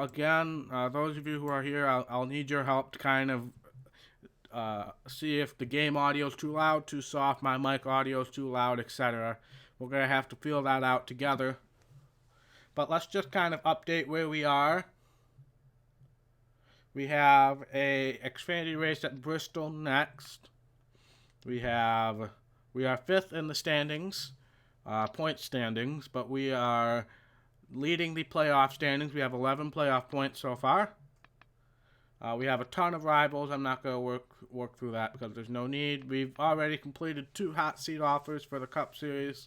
again, those of you who are here, I'll need your help to kind of see if the game audio is too loud, too soft, my mic audio is too loud, etc. We're going to have to feel that out together. But let's just kind of update where we are. We have a Xfinity race at Bristol next. We are 5th in the standings, point standings, but we are leading the playoff standings. We have 11 playoff points so far. We have a ton of rivals. I'm not going to work through that because there's no need. We've already completed 2 hot seat offers for the Cup Series,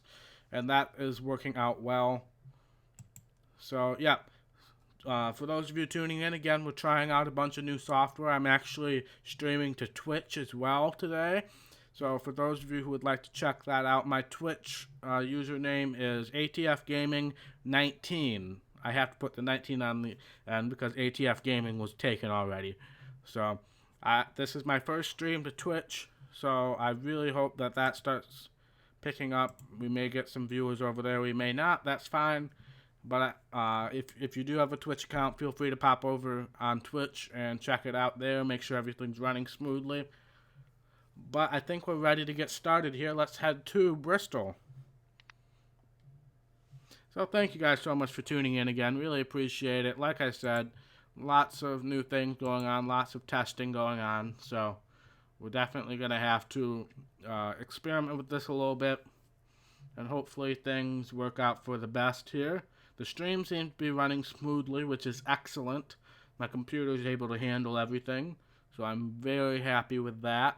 and that is working out well. So, yeah. For those of you tuning in, again, we're trying out a bunch of new software. I'm actually streaming to Twitch as well today. So for those of you who would like to check that out, my Twitch username is ATF Gaming 19. I have to put the 19 on the end because ATF Gaming was taken already. So this is my first stream to Twitch, so I really hope that starts picking up. We may get some viewers over there. We may not. That's fine. But if you do have a Twitch account, feel free to pop over on Twitch and check it out there. Make sure everything's running smoothly. But I think we're ready to get started here. Let's head to Bristol. So thank you guys so much for tuning in again. Really appreciate it. Like I said, lots of new things going on, lots of testing going on. So we're definitely going to have to experiment with this a little bit. And hopefully things work out for the best here. The stream seems to be running smoothly, which is excellent. My computer is able to handle everything. So I'm very happy with that.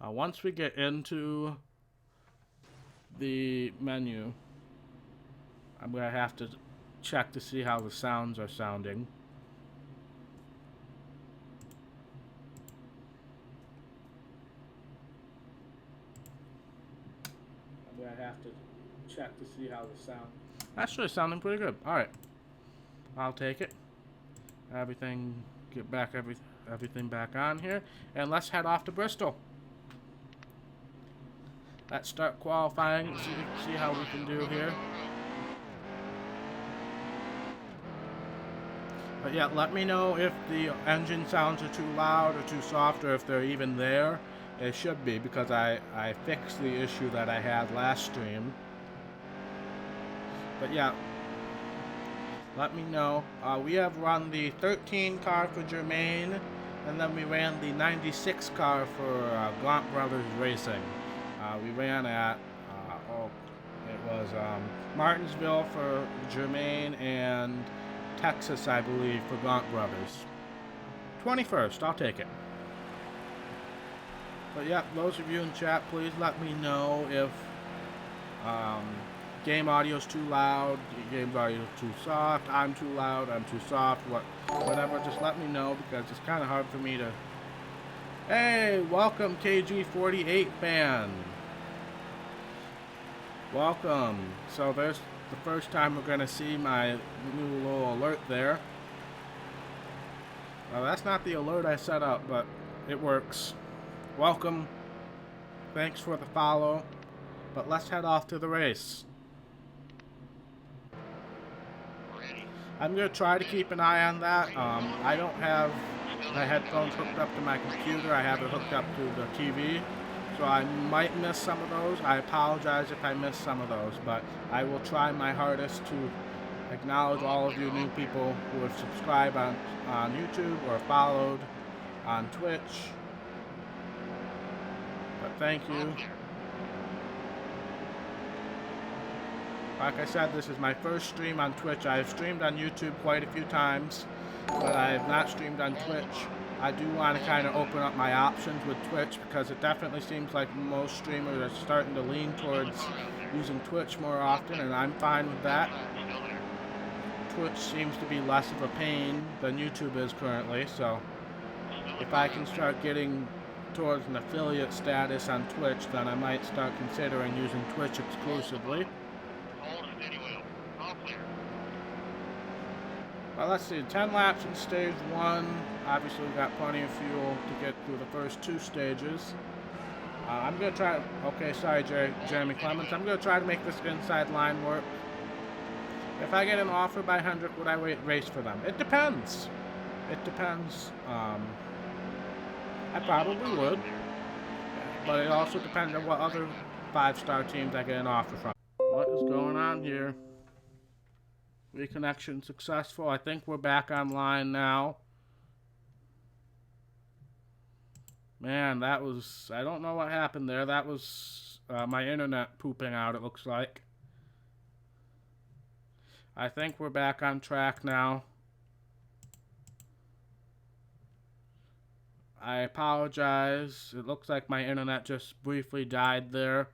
Once we get into the menu, I'm going to have to check to see how the sounds are sounding. I'm going to have to check to see how the sound... Actually, sounding pretty good. Alright. I'll take it. Get back everything back on here. And let's head off to Bristol. Let's start qualifying, see how we can do here. But yeah, let me know if the engine sounds are too loud or too soft, or if they're even there. It should be, because I fixed the issue that I had last stream. But yeah, let me know. We have run the 13 car for Germain, and then we ran the 96 car for Gaunt Brothers Racing. We ran at, it was Martinsville for Germain and Texas, I believe, for Gaunt Brothers. 21st, I'll take it. But yeah, those of you in chat, please let me know if game audio is too loud, game audio is too soft, I'm too loud, I'm too soft, whatever, just let me know, because it's kind of hard for me to... Hey, welcome KG48 fan. Welcome. So there's the first time we're going to see my new little alert there. Well, that's not the alert I set up, but it works. Welcome. Thanks for the follow. But let's head off to the race. I'm going to try to keep an eye on that. I don't have my headphones hooked up to my computer. I have it hooked up to the TV. So I might miss some of those. I apologize if I miss some of those, but I will try my hardest to acknowledge all of you new people who have subscribed on YouTube or followed on Twitch. But thank you. Like I said, this is my first stream on Twitch. I've streamed on YouTube quite a few times, but I have not streamed on Twitch. I do want to kind of open up my options with Twitch, because it definitely seems like most streamers are starting to lean towards using Twitch more often, and I'm fine with that. Twitch seems to be less of a pain than YouTube is currently, so if I can start getting towards an affiliate status on Twitch, then I might start considering using Twitch exclusively. Well, let's see, 10 laps in stage 1. Obviously, we've got plenty of fuel to get through the first 2 stages. I'm going to try... Okay, sorry, Jeremy Clements. I'm going to try to make this inside line work. If I get an offer by Hendrick, would I race for them? It depends. It depends. I probably would, but it also depends on what other 5-star teams I get an offer from. What is going on here? Reconnection successful. I think we're back online now. Man, that was... I don't know what happened there. That was my internet pooping out, it looks like. I think we're back on track now. I apologize. It looks like my internet just briefly died there.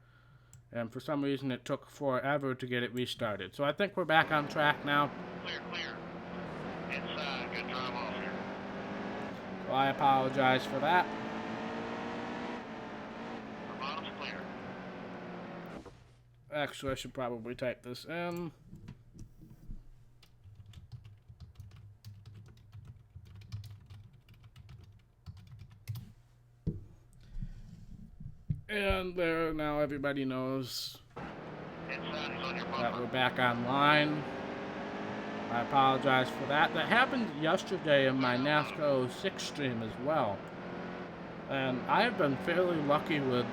And for some reason it took forever to get it restarted. So I think we're back on track now. Clear, clear. Inside. Good drive off here. So I apologize for that. The bottom's clear. Actually, I should probably type this in. And there, now everybody knows that we're back online. I apologize for that. That happened yesterday in my NASCAR 06 stream as well. And I've been fairly lucky with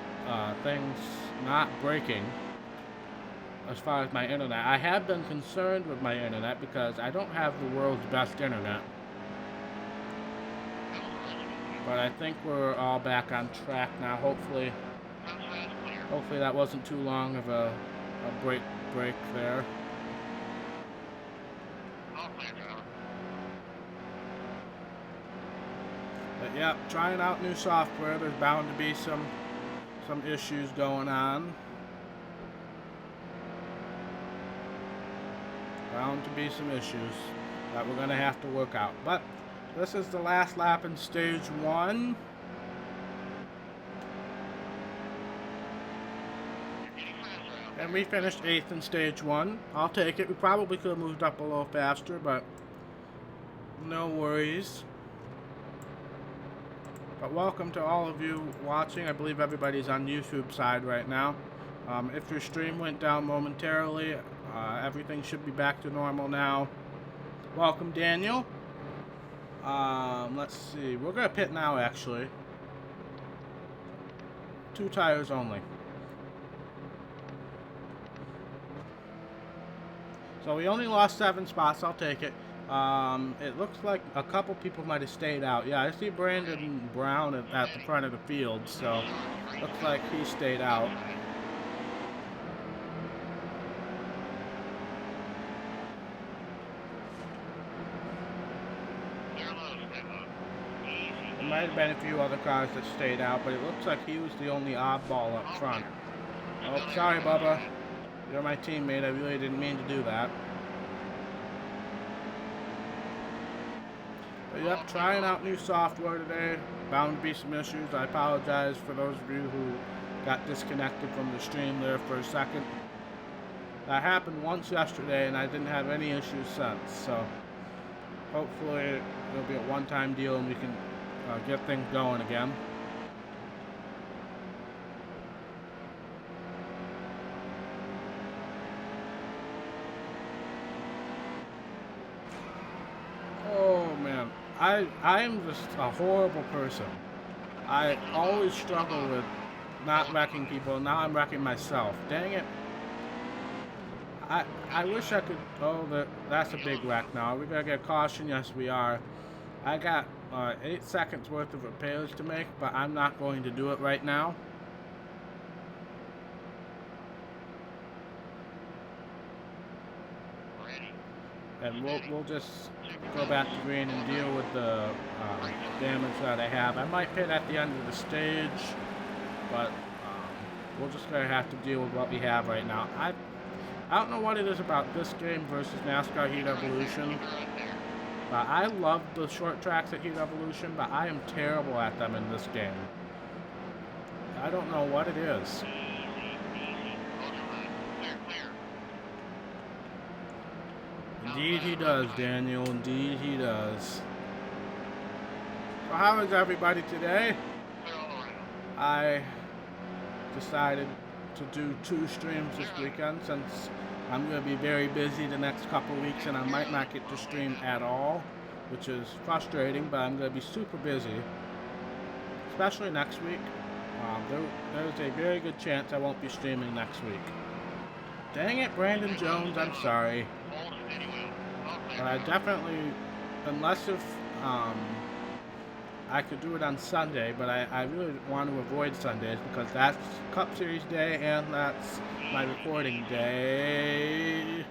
things not breaking as far as my internet. I have been concerned with my internet because I don't have the world's best internet. But I think we're all back on track now, hopefully. Hopefully that wasn't too long of a break there. But yeah, trying out new software. There's bound to be some issues going on. Bound to be some issues that we're gonna have to work out. But this is the last lap in stage 1. And we finished 8th in stage 1. I'll take it. We probably could have moved up a little faster, but no worries. But welcome to all of you watching. I believe everybody's on YouTube side right now. If your stream went down momentarily, everything should be back to normal now. Welcome, Daniel. Let's see. We're going to pit now, actually. 2 tires only. So we only lost 7 spots. I'll take it. It looks like a couple people might have stayed out. Yeah, I see Brandon Brown at the front of the field, so looks like he stayed out. There might have been a few other cars that stayed out, but it looks like he was the only oddball up front. Oh, sorry, Bubba. You're my teammate. I really didn't mean to do that. But yep, trying out new software today. Bound to be some issues. I apologize for those of you who got disconnected from the stream there for a second. That happened once yesterday, and I didn't have any issues since. So hopefully it'll be a one-time deal, and we can get things going again. Oh man, I am just a horrible person. I always struggle with not wrecking people. Now I'm wrecking myself. Dang it. I wish I could... Oh, that's a big wreck now. Are we going to get caution? Yes, we are. I got 8 seconds worth of repairs to make, but I'm not going to do it right now. And we'll just go back to green and deal with the damage that I have. I might pit at the end of the stage, but we're just going to have to deal with what we have right now. I don't know what it is about this game versus NASCAR Heat Evolution. I love the short tracks at Heat Evolution, but I am terrible at them in this game. I don't know what it is. Indeed he does, Daniel. Indeed he does. So how is everybody today? I decided to do 2 streams this weekend since I'm going to be very busy the next couple weeks, and I might not get to stream at all, which is frustrating, but I'm going to be super busy, especially next week. There's a very good chance I won't be streaming next week. Dang it, Brandon Jones, I'm sorry. But I definitely, unless if I could do it on Sunday, but I really want to avoid Sundays because that's Cup Series day and that's my recording day.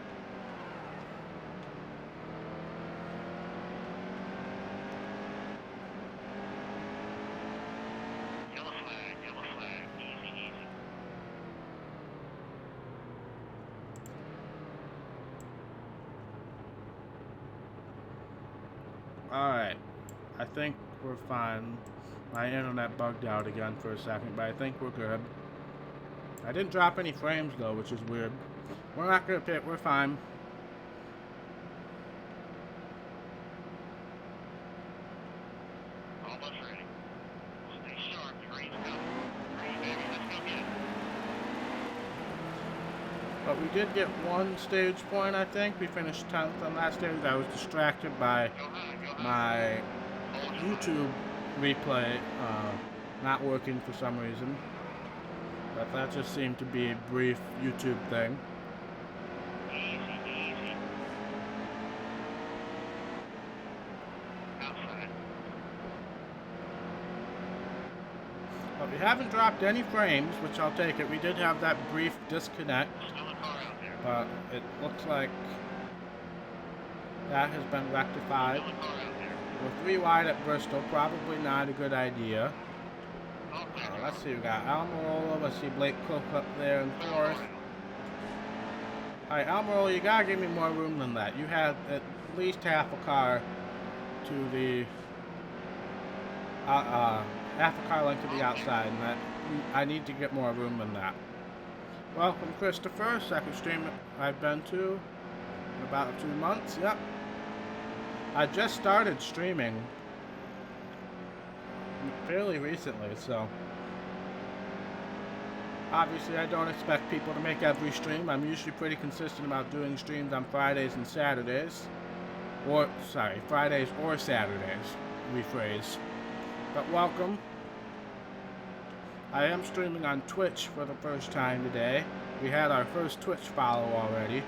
Yellow flag, easy, easy. Alright, I think we're fine. My internet bugged out again for a second, but I think we're good. I didn't drop any frames though, which is weird. We're not gonna pit, we're fine. Almost ready. Stay sharp, green's coming. Green, baby, let's go get it. But we did get one stage point, I think. We finished 10th on that stage. I was distracted by Go high, my hold your line. YouTube replay not working for some reason. But that just seemed to be a brief YouTube thing. Easy, easy. Outside. But we haven't dropped any frames, which I'll take it. We did have that brief disconnect, Still a car out there. but it looks like that has been rectified. Still a car out there. We're 3 wide at Bristol, probably not a good idea. Oh, clear. Let's see, we got Almirola, let's see Blake Cook up there in fourth. Alright, Almirola, you gotta give me more room than that. You had at least half a car to the half a car length to the outside, and that I need to get more room than that. Welcome, Christopher. Second stream I've been to in about 2 months. Yep. I just started streaming fairly recently, so obviously I don't expect people to make every stream. I'm usually pretty consistent about doing streams on Fridays and Saturdays. Or, sorry, Fridays or Saturdays, rephrase. But welcome. I am streaming on Twitch for the first time today. We had our first Twitch follow already.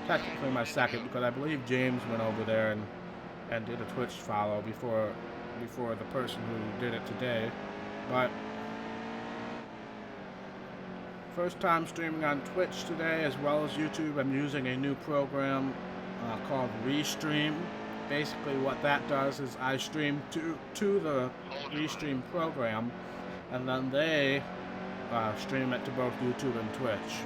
Technically my second, because I believe James went over there and did a Twitch follow before the person who did it today. But first time streaming on Twitch today as well as YouTube. I'm using a new program called Restream. Basically what that does is I stream to the Restream program, and then they stream it to both YouTube and Twitch.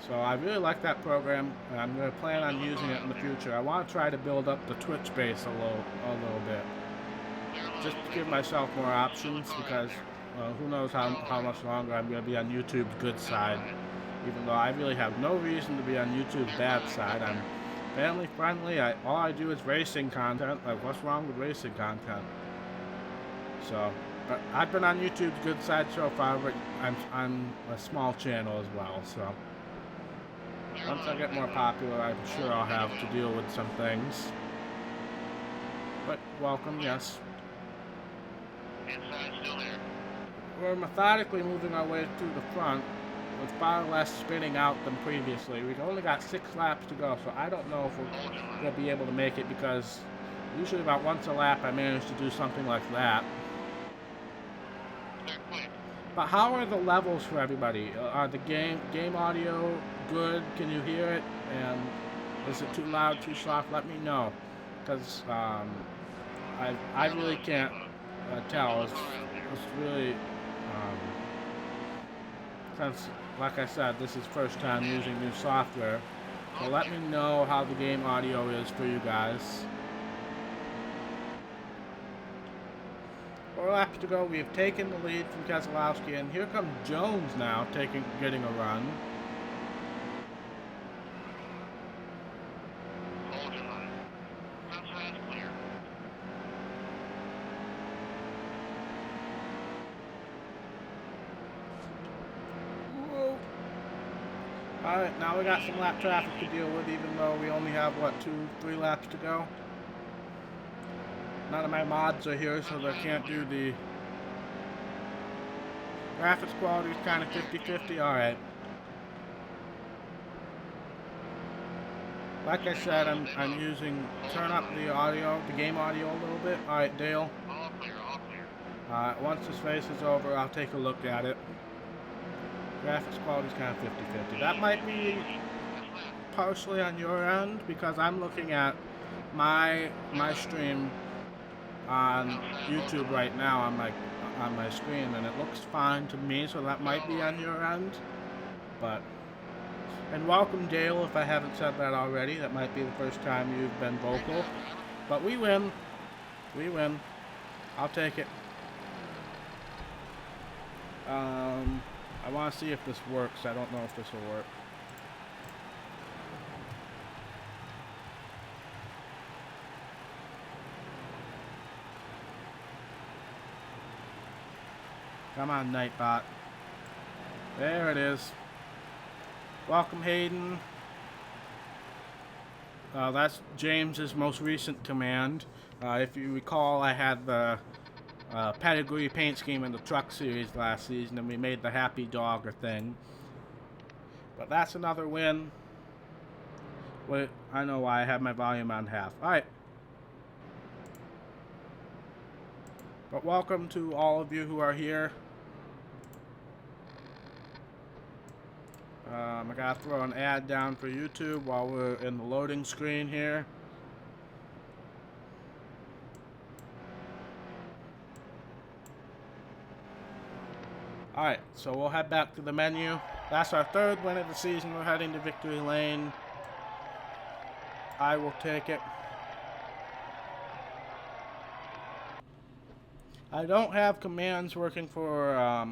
So I really like that program, and I'm going to plan on using it in the future. I want to try to build up the Twitch base a little bit, just to give myself more options, because who knows how much longer I'm going to be on YouTube's good side, even though I really have no reason to be on YouTube's bad side. I'm family friendly. All I do is racing content. Like, what's wrong with racing content? So, but I've been on YouTube's good side so far, but I'm on a small channel as well, so once I get more popular, I'm sure I'll have to deal with some things. But welcome, yes. Inside still there. We're methodically moving our way to the front with far less spinning out than previously. We've only got 6 laps to go, so I don't know if we're going to be able to make it, because usually about once a lap I manage to do something like that. Clear, quick. But how are the levels for everybody? Are the game audio good? Can you hear it? And is it too loud, too soft? Let me know, because I really can't tell. It's really since, like I said, this is first time using new software. So let me know how the game audio is for you guys. 4 laps to go. We have taken the lead from Keselowski, and here comes Jones now, getting a run. Hold your line. Outside's clear. Whoa. Alright, now we got some lap traffic to deal with, even though we only have, what, 3 laps to go? None of my mods are here, so they can't do the... Graphics quality is kind of 50-50, alright. Like I said, I'm turn up the audio, the game audio a little bit. Alright, Dale. All clear, all clear. Alright, once this race is over, I'll take a look at it. Graphics quality is kind of 50-50. That might be partially on your end, because I'm looking at my stream on YouTube right now on my screen, and it looks fine to me, so that might be on your end. But... And welcome, Dale, if I haven't said that already. That might be the first time you've been vocal. But we win. We win. I'll take it. I want to see if this works. I don't know if this will work. Come on, Nightbot. There it is. Welcome, Hayden. That's James's most recent command. If you recall, I had the pedigree paint scheme in the truck series last season, and we made the happy dog a thing. But that's another win. Wait, I know why I have my volume on half. Alright. But welcome to all of you who are here. I gotta throw an ad down for YouTube while we're in the loading screen here. Alright, so we'll head back to the menu. That's our 3rd win of the season. We're heading to victory lane. I will take it. I don't have commands working for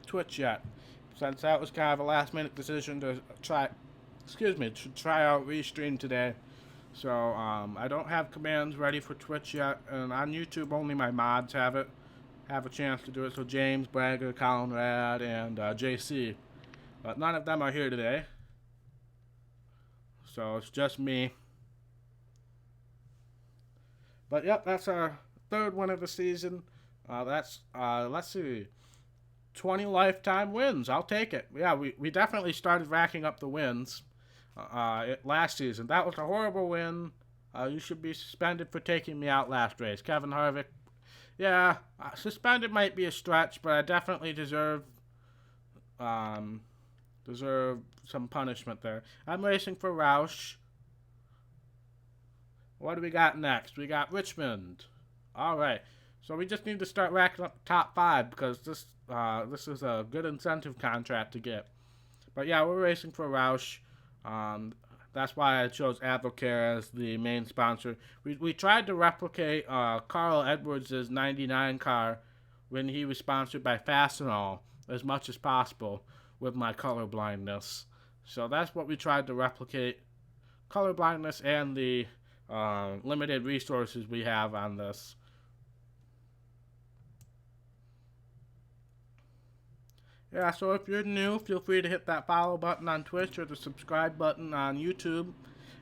Twitch yet, since that was kind of a last-minute decision to try out Restream today. So, I don't have commands ready for Twitch yet, and on YouTube only my mods have a chance to do it. So James, Bragger, Conrad, and JC. But none of them are here today. So it's just me. But yep, that's our 3rd win of the season. Let's see, 20 lifetime wins. I'll take it. Yeah, we definitely started racking up the wins last season. That was a horrible win. You should be suspended for taking me out last race. Kevin Harvick. Yeah, suspended might be a stretch, but I definitely deserve some punishment there. I'm racing for Roush. What do we got next? We got Richmond. All right. So we just need to start racking up the top 5, because this is a good incentive contract to get. But yeah, we're racing for Roush. That's why I chose Advocare as the main sponsor. We tried to replicate Carl Edwards' 99 car when he was sponsored by Fastenal as much as possible with my color blindness. So that's what we tried to replicate. Color blindness and the limited resources we have on this. Yeah, so if you're new, feel free to hit that follow button on Twitch or the subscribe button on YouTube.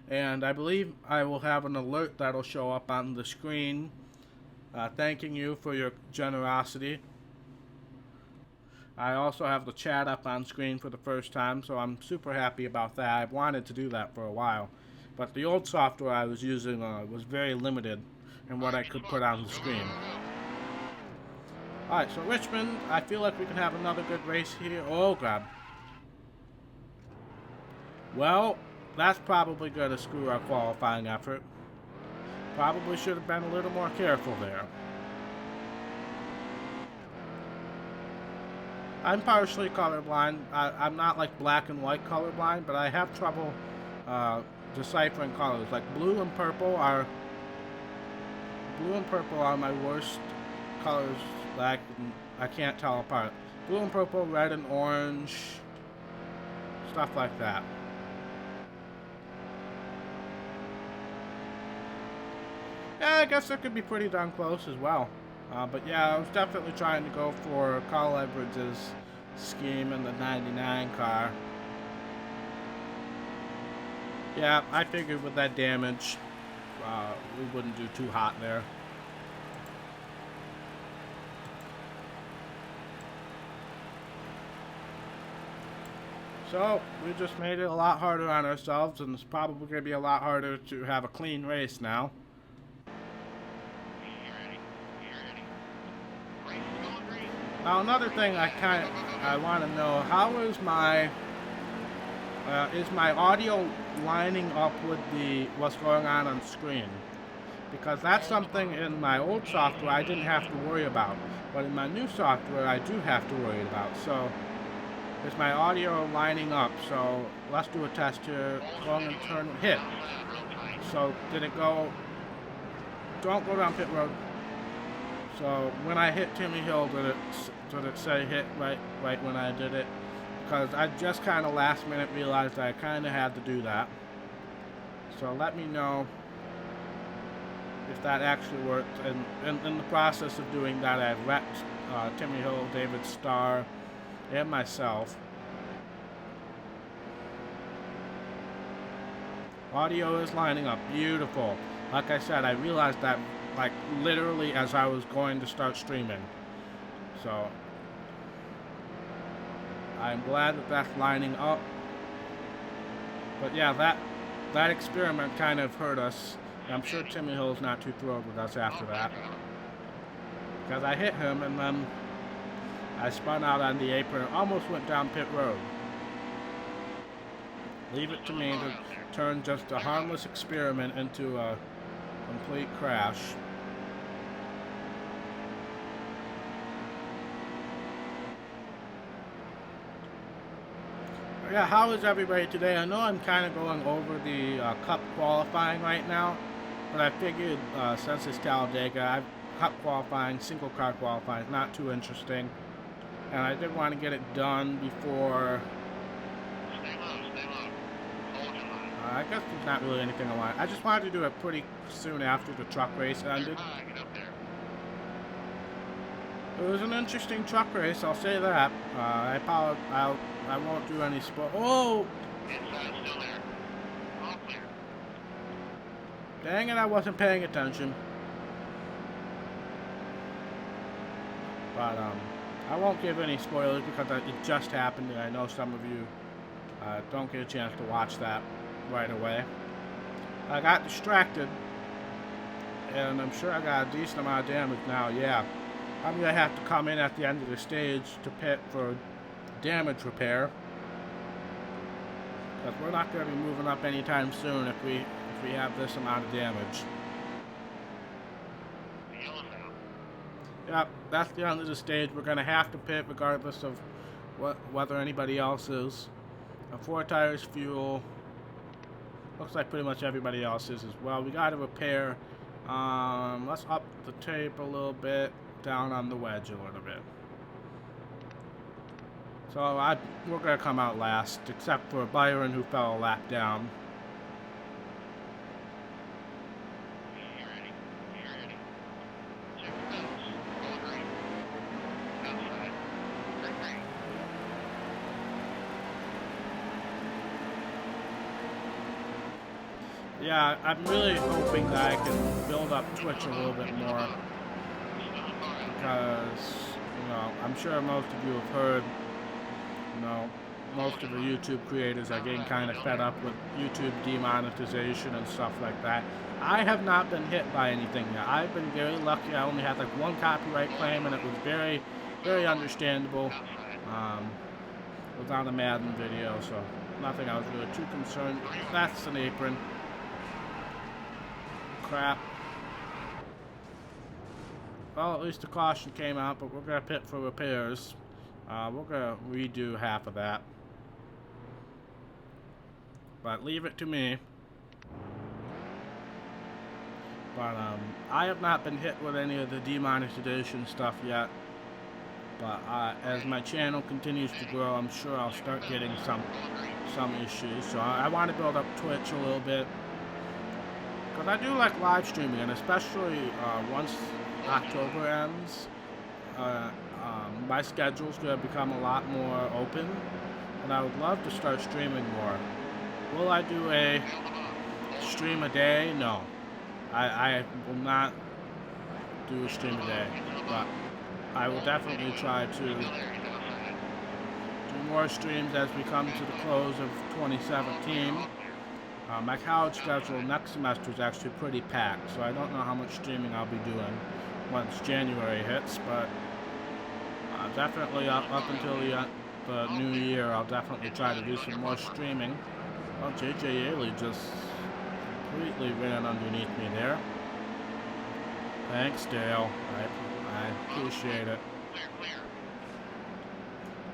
And I believe I will have an alert that'll show up on the screen thanking you for your generosity. I also have the chat up on screen for the first time, so I'm super happy about that. I've wanted to do that for a while. But the old software I was using was very limited in what I could put on the screen. Alright, so Richmond, I feel like we can have another good race here. Oh, God. Well, that's probably going to screw our qualifying effort. Probably should have been a little more careful there. I'm partially colorblind. I'm not like black and white colorblind, but I have trouble deciphering colors. Like blue and purple are my worst colors. I can't tell apart. Blue and purple, red and orange, stuff like that. Yeah, I guess that could be pretty darn close as well. But yeah, I was definitely trying to go for Carl Edwards' scheme in the 99 car. Yeah, I figured with that damage, we wouldn't do too hot there. So, we just made it a lot harder on ourselves, and it's probably going to be a lot harder to have a clean race now. Get ready. Get ready. Race is going green. Now, another thing I want to know, how is my audio lining up with what's going on screen? Because that's something in my old software I didn't have to worry about, but in my new software I do have to worry about. So, is my audio lining up? So let's do a test here. Going and turn, hit. Outside, real tight. So did it go? Don't go down pit road. So when I hit Timmy Hill, did it say hit right when I did it? Because I just kind of last minute realized I kind of had to do that. So let me know if that actually worked. And in the process of doing that, I've wrecked Timmy Hill, David Starr, and myself. Audio is lining up. Beautiful. Like I said, I realized that like literally as I was going to start streaming. So I'm glad that that's lining up. But yeah, that experiment kind of hurt us. I'm sure Timmy Hill's not too thrilled with us after that. Because I hit him and then I spun out on the apron and almost went down pit road. Leave it to me to turn just a harmless experiment into a complete crash. Yeah, how is everybody today? I know I'm kind of going over the Cup qualifying right now, but I figured since it's Talladega, Cup qualifying, single car qualifying is not too interesting. And I did want to get it done before. Stay low, stay low. Hold your line. I guess there's not really anything I want. I just wanted to do it pretty soon after the truck race ended. High, get up there. It was an interesting truck race, I'll say that. I won't do any sport. Oh! Inside, still there. All clear. Dang it, I wasn't paying attention. But, I won't give any spoilers because it just happened, and I know some of you don't get a chance to watch that right away. I got distracted, and I'm sure I got a decent amount of damage now, yeah. I'm going to have to come in at the end of the stage to pit for damage repair. Because we're not going to be moving up anytime soon if we have this amount of damage. The yellow's out. Yep, that's the end of the stage. We're going to have to pit regardless of whether anybody else is. 4 tires, fuel. Looks like pretty much everybody else is as well. We got to repair. Let's up the tape a little bit. Down on the wedge a little bit. So we're going to come out last, except for Byron who fell a lap down. Get ready. Get ready. Check the belts. All green. Outside. Green. Yeah, I'm really hoping that I can build up Twitch a little bit more. Because, I'm sure most of you have heard, most of the YouTube creators are getting kind of fed up with YouTube demonetization and stuff like that. I have not been hit by anything yet. I've been very lucky. I only had like 1 copyright claim, and it was very, very understandable. It was on a Madden video, so nothing I was really too concerned. That's an apron. Crap. Well, at least the caution came out, but we're going to pit for repairs. We're going to redo half of that. But leave it to me. But I have not been hit with any of the demonetization stuff yet. But as my channel continues to grow, I'm sure I'll start getting some issues. So I want to build up Twitch a little bit. Because I do like live streaming, and especially once October ends, my schedule's going to become a lot more open, and I would love to start streaming more. Will I do a stream a day? No. I will not do a stream a day. But I will definitely try to do more streams as we come to the close of 2017. My college schedule next semester is actually pretty packed, so I don't know how much streaming I'll be doing once January hits, but definitely up until the new year, I'll definitely try to do some more streaming. Well, J.J. Ailey just completely ran underneath me there. Thanks, Dale. I appreciate it.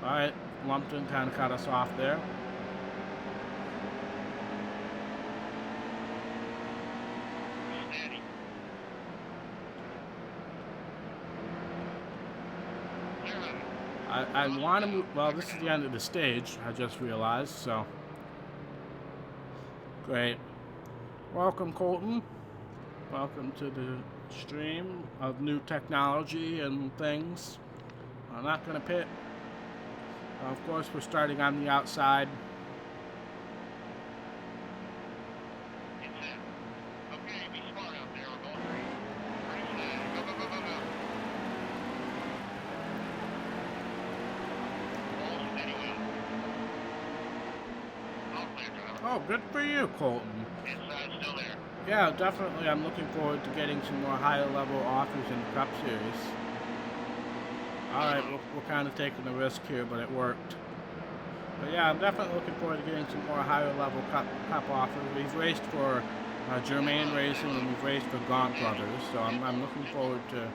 Alright, Lumpton kind of cut us off there. I want to move. Well, this is the end of the stage, I just realized, so. Great. Welcome, Colton. Welcome to the stream of new technology and things. I'm not going to pit. Of course, we're starting on the outside. Okay, be smart out there. We're going green. Go, go, go, go, go. Oh, good for you, Colton. Inside still there. Yeah, definitely. I'm looking forward to getting some more higher level offers in the Cup Series. Alright, we're kind of taking a risk here, but it worked. But yeah, I'm definitely looking forward to getting some more higher level cup offers. We've raced for Germain Racing and we've raced for Gaunt Brothers, so I'm looking forward to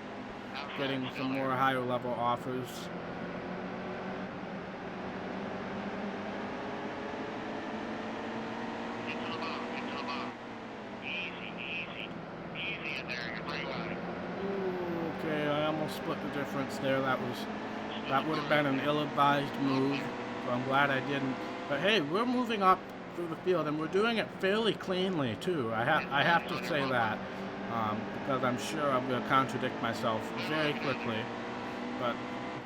getting some more higher level offers. Split the difference there. That would have been an ill-advised move, so I'm glad I didn't. But hey, we're moving up through the field and we're doing it fairly cleanly too. I have to say that because I'm sure I'm going to contradict myself very quickly, but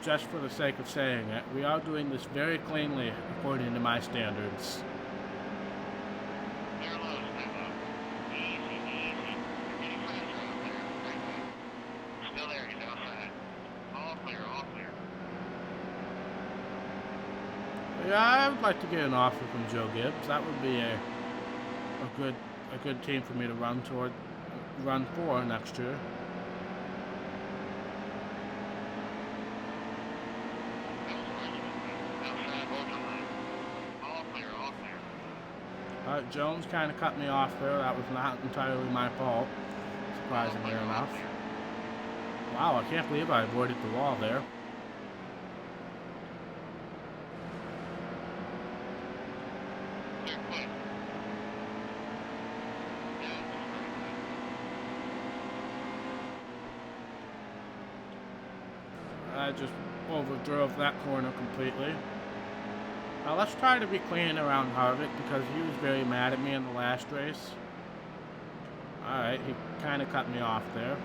just for the sake of saying it, we are doing this very cleanly according to my standards. Yeah, I would like to get an offer from Joe Gibbs. That would be a good team for me to run for next year. Jones kind of cut me off there. That was not entirely my fault, surprisingly enough. Wow, I can't believe I avoided the wall there. I just overdrove that corner completely. Let's try to be clean around Harvick because he was very mad at me in the last race. Alright, he kind of cut me off there.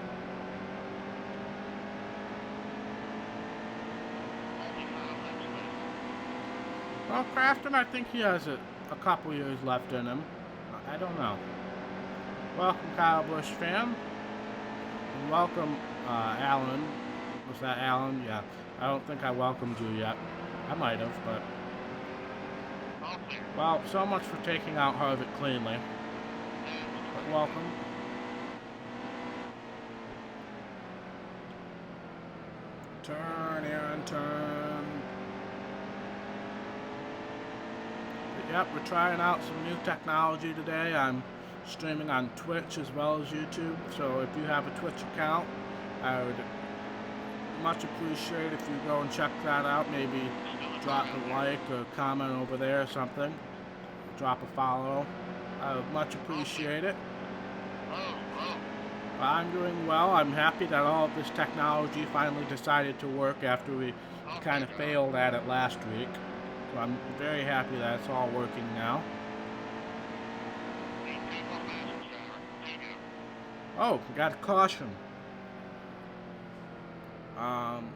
Well, Crafton, I think he has a couple years left in him. I don't know. Welcome, Kyle Busch fan. And welcome, Alan. Was that Alan? Yeah. I don't think I welcomed you yet. I might have, but... Well, so much for taking out Harvick cleanly. But welcome. Turn, Aaron, turn. But yep, we're trying out some new technology today. I'm streaming on Twitch as well as YouTube, so if you have a Twitch account, I would much appreciate if you go and check that out. Maybe drop a like or comment over there or something. Drop a follow. I would much appreciate it. I'm doing well. I'm happy that all of this technology finally decided to work after we kind of failed at it last week. So I'm very happy that it's all working now. Oh, we got a caution.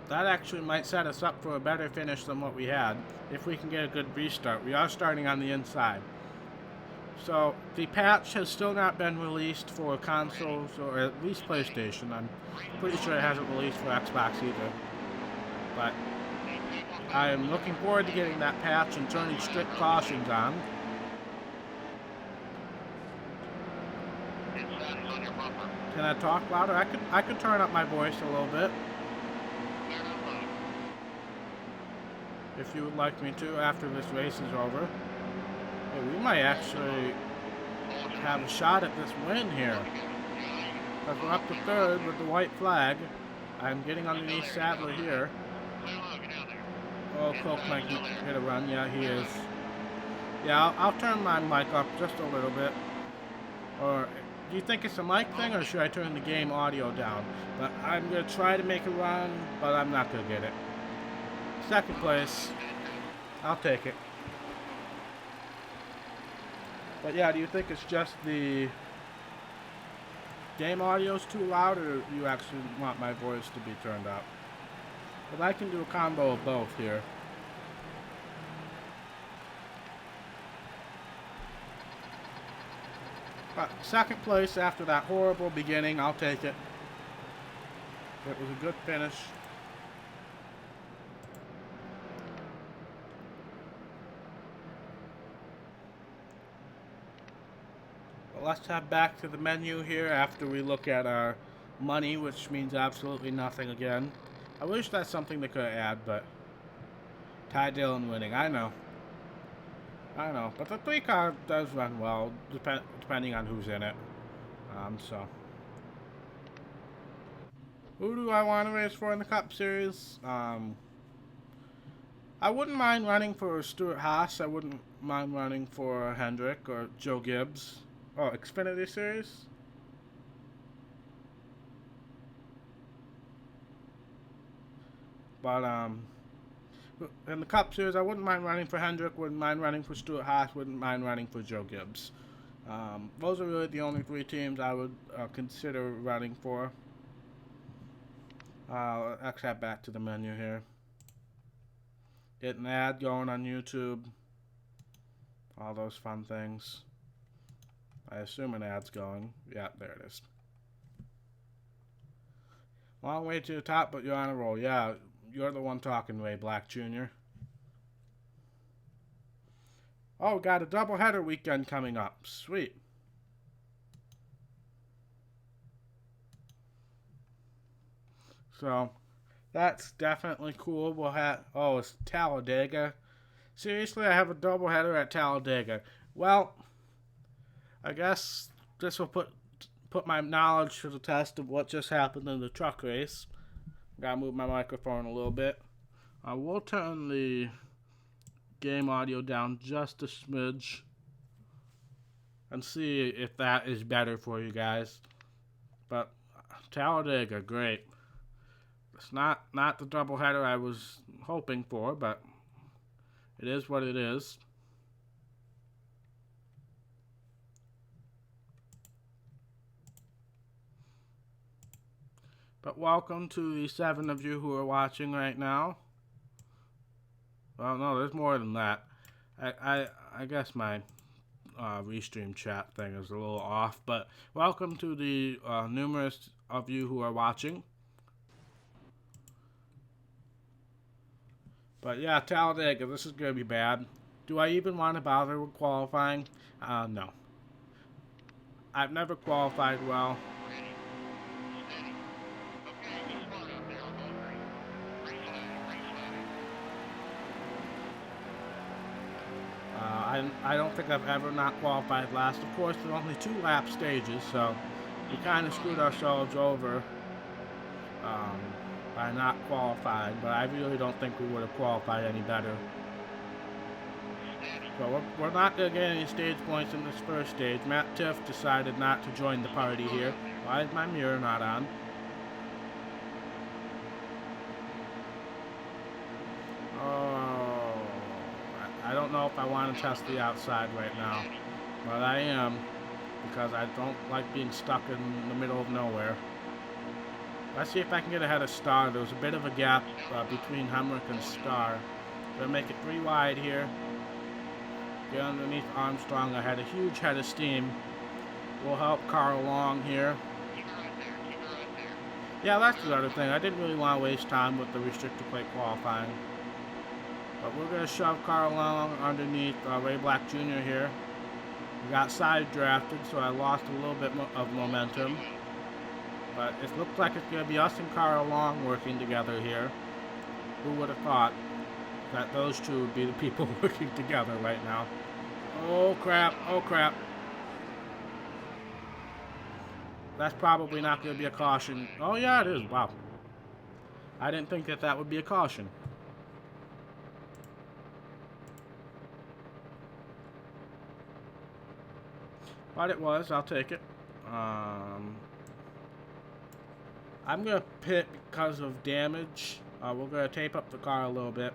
That actually might set us up for a better finish than what we had, if we can get a good restart. We are starting on the inside. So the patch has still not been released for consoles or at least PlayStation. I'm pretty sure it hasn't released for Xbox either. But I am looking forward to getting that patch and turning strict cautions on. Inside is on your bumper. Can I talk louder? I could turn up my voice a little bit Clear to low. if you would like me to after this race is over. Hey, we might actually have a shot at this win here. Because we're up to third with the white flag. I'm getting underneath Sadler here. Clear low, get down there. Oh, Coke might hit a run. Yeah, he is. Yeah, I'll turn my mic up just a little bit. Or do you think it's a mic thing, or should I turn the game audio down? But I'm going to try to make a run, but I'm not going to get it. Second place. I'll take it. But yeah, do you think it's just the game audio's too loud, or do you actually want my voice to be turned up? But I can do a combo of both here. But second place after that horrible beginning, I'll take it. It was a good finish. But let's head back to the menu here after we look at our money, which means absolutely nothing again. I wish that's something they could add, but Ty Dillon winning, I know. But the 3 car does run well, depending on who's in it. So who do I want to race for in the Cup Series? I wouldn't mind running for Stuart Haas. I wouldn't mind running for Hendrick or Joe Gibbs. Oh, Xfinity Series? But in the Cup Series, I wouldn't mind running for Hendrick, wouldn't mind running for Stuart Haas, wouldn't mind running for Joe Gibbs. Those are really the only 3 teams I would consider running for. Let's head back to the menu here. Get an ad going on YouTube. All those fun things. I assume an ad's going. Yeah, there it is. Long way to the top, but you're on a roll. Yeah, you're the one talking, Ray Black Jr. Oh, got a doubleheader weekend coming up. Sweet. So, that's definitely cool. We'll have... Oh, it's Talladega. Seriously, I have a doubleheader at Talladega. Well, I guess this will put my knowledge to the test of what just happened in the truck race. Gotta move my microphone a little bit. I will turn the game audio down just a smidge and see if that is better for you guys. But Talladega, great. It's not the doubleheader I was hoping for, but it is what it is. But welcome to the 7 of you who are watching right now. Well, no, there's more than that. I guess my restream chat thing is a little off, but welcome to the numerous of you who are watching. But yeah, Talladega, this is going to be bad. Do I even want to bother with qualifying? No. I've never qualified well. Ready. Steady. Okay, be smart out there on all 3. Race I don't think I've ever not qualified last. Of course, there are only 2 lap stages, so we kind of screwed ourselves over by not qualifying, but I really don't think we would have qualified any better. So we're not going to get any stage points in this first stage. Matt Tiff decided not to join the party here. Why is my mirror not on? Oh, I don't know if I want to test the outside right now, but I am, because I don't like being stuck in the middle of nowhere. Let's see if I can get ahead of Star. There's a bit of a gap between Hemrick and Star. Gonna make it 3 wide here. Get underneath Armstrong. I had a huge head of steam. We'll help Carl along here. Keep it right there. Keep it right there. Yeah, that's the other thing. I didn't really want to waste time with the restrictor plate qualifying. But we're going to shove Carl along underneath Ray Black Jr. here. We got side drafted, so I lost a little bit of momentum. But it looks like it's going to be us and Carl Long working together here. Who would have thought that those two would be the people working together right now? Oh crap, oh crap. That's probably not going to be a caution. Oh yeah, it is. Wow. I didn't think that that would be a caution. But it was. I'll take it. I'm going to pit because of damage. We're going to tape up the car a little bit.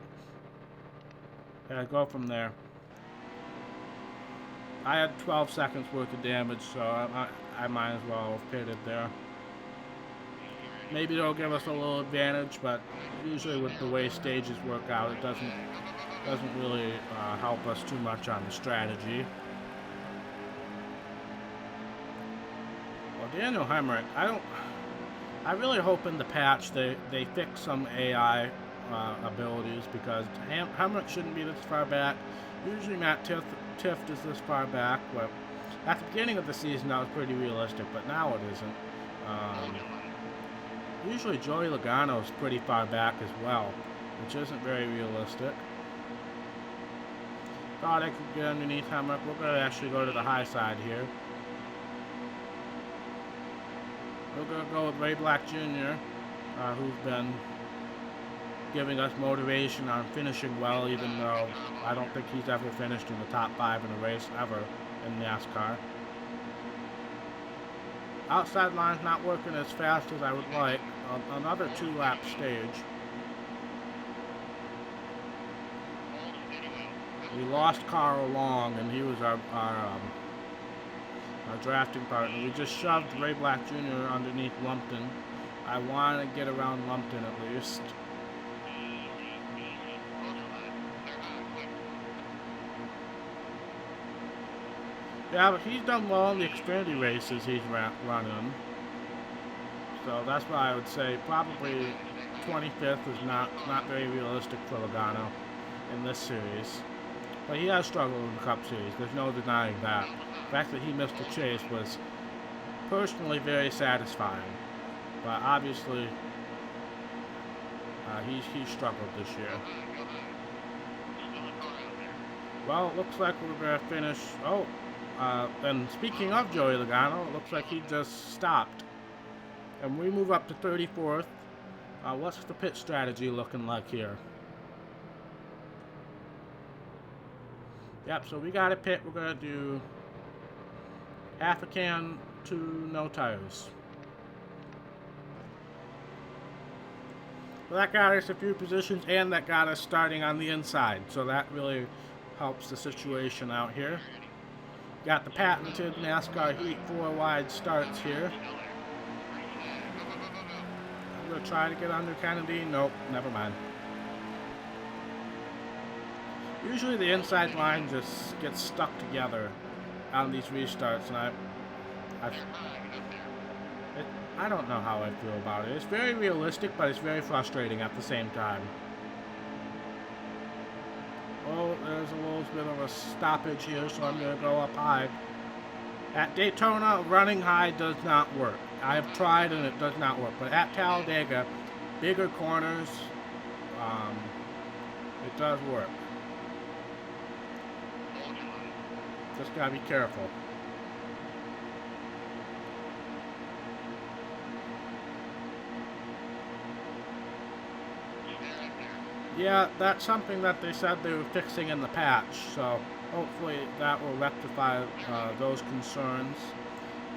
And go from there. I had 12 seconds worth of damage, so I might as well have pitted there. Maybe it'll give us a little advantage, but usually with the way stages work out, it doesn't really help us too much on the strategy. Well, Daniel Hemrick, I really hope in the patch they fix some AI abilities, because Hemrick shouldn't be this far back. Usually Matt Tifft is this far back, but at the beginning of the season that was pretty realistic, but now it isn't. Usually Joey Logano is pretty far back as well, which isn't very realistic. Thought I could get underneath Hemrick. We're going to actually go to the high side here. We're going to go with Ray Black Jr., who's been giving us motivation on finishing well, even though I don't think he's ever finished in the top 5 in a race ever in NASCAR. Outside line's not working as fast as I would like. Another 2-lap stage. We lost Carl Long, and he was our drafting partner. We just shoved Ray Black Jr. underneath Lumpton. I want to get around Lumpton at least. Yeah, but he's done well in the Xfinity races he's running. So that's why I would say probably 25th is not very realistic for Logano in this series. But he has struggled in the Cup Series. There's no denying that. The fact that he missed the chase was personally very satisfying. But obviously, he struggled this year. Well, it looks like we're going to finish... Oh, and speaking of Joey Logano, it looks like he just stopped. And we move up to 34th. What's the pit strategy looking like here? Yep, so we got a pit. We're going to do half a can to no tires. So that got us a few positions, and that got us starting on the inside. So that really helps the situation out here. Got the patented NASCAR Heat 4 wide starts here. I'm going to try to get under Kennedy. Nope, never mind. Usually the inside line just gets stuck together on these restarts, and I don't know how I feel about it. It's very realistic, but it's very frustrating at the same time. Oh, there's a little bit of a stoppage here, so I'm going to go up high. At Daytona, running high does not work. I have tried and it does not work. But at Talladega, bigger corners, it does work. Just got to be careful. Yeah, that's something that they said they were fixing in the patch, so hopefully that will rectify those concerns.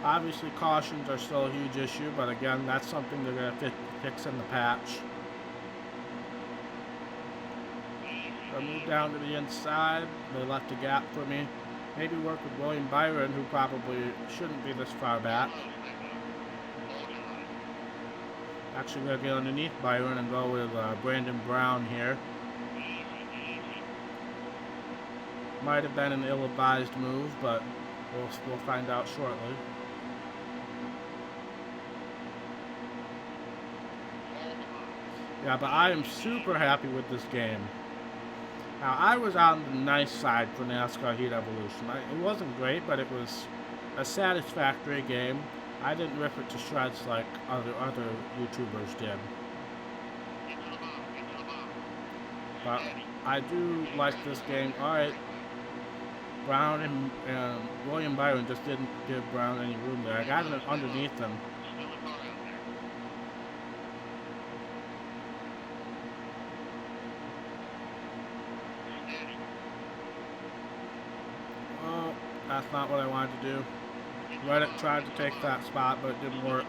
Obviously, cautions are still a huge issue, but again, that's something they're going to fix in the patch. So I move down to the inside. They left a gap for me. Maybe work with William Byron, who probably shouldn't be this far back. Actually, we're going to get underneath Byron and go with Brandon Brown here. Might have been an ill-advised move, but we'll find out shortly. Yeah, but I am super happy with this game. Now, I was on the nice side for NASCAR Heat Evolution. It wasn't great, but it was a satisfactory game. I didn't rip it to shreds like other YouTubers did. But I do like this game. Alright, Brown and William Byron just didn't give Brown any room there. I got it underneath him. Oh, that's not what I wanted to do. Reddick tried to take that spot, but it didn't work.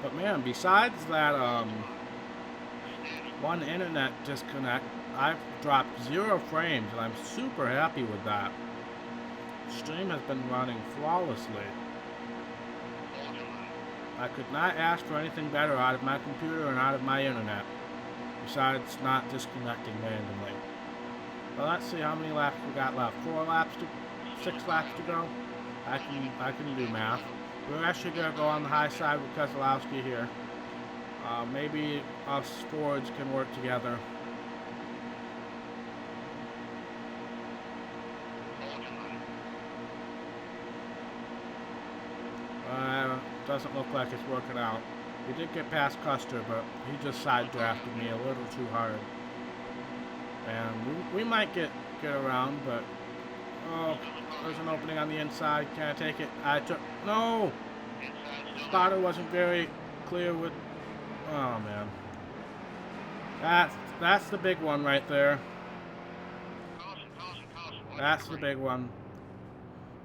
But man, besides that one internet disconnect, I've dropped 0 frames, and I'm super happy with that. Stream has been running flawlessly. I could not ask for anything better out of my computer and out of my internet, besides not disconnecting randomly. Well, let's see how many laps we got left. 6 laps to go. I can do math. We're actually gonna go on the high side with Keselowski here. Maybe us Fords can work together. Doesn't look like it's working out. We did get past Custer, but he just side drafted me a little too hard. And we might get around, but oh, there's an opening on the inside. Can I take it? No. Spotter wasn't very clear with. Oh man, that's the big one right there. That's the big one.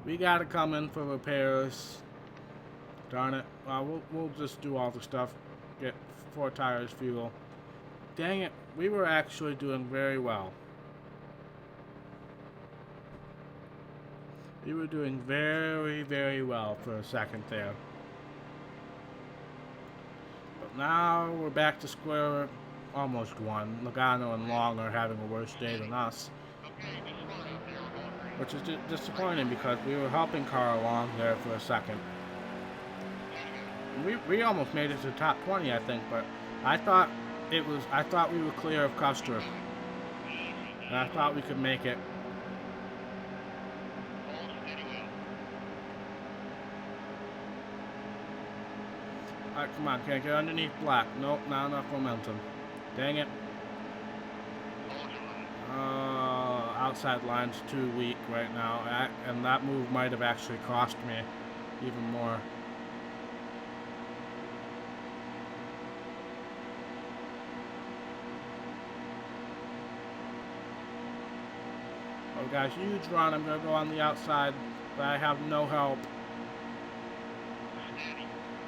We gotta come in for repairs. Darn it. We'll just do all the stuff. Get 4 tires, fuel. Dang it. We were actually doing very well. We were doing very, very well for a second there. But now we're back to square almost one. Logano and Long are having a worse day than us. Which is disappointing because we were helping Carl along there for a second. We almost made it to the top 20, I think, but I thought we were clear of Custer. And I thought we could make it. Alright, come on, can't get underneath Black. Nope, not enough momentum. Dang it. Outside line's too weak right now, and that move might have actually cost me even more. Oh guys, huge run. I'm going to go on the outside, but I have no help.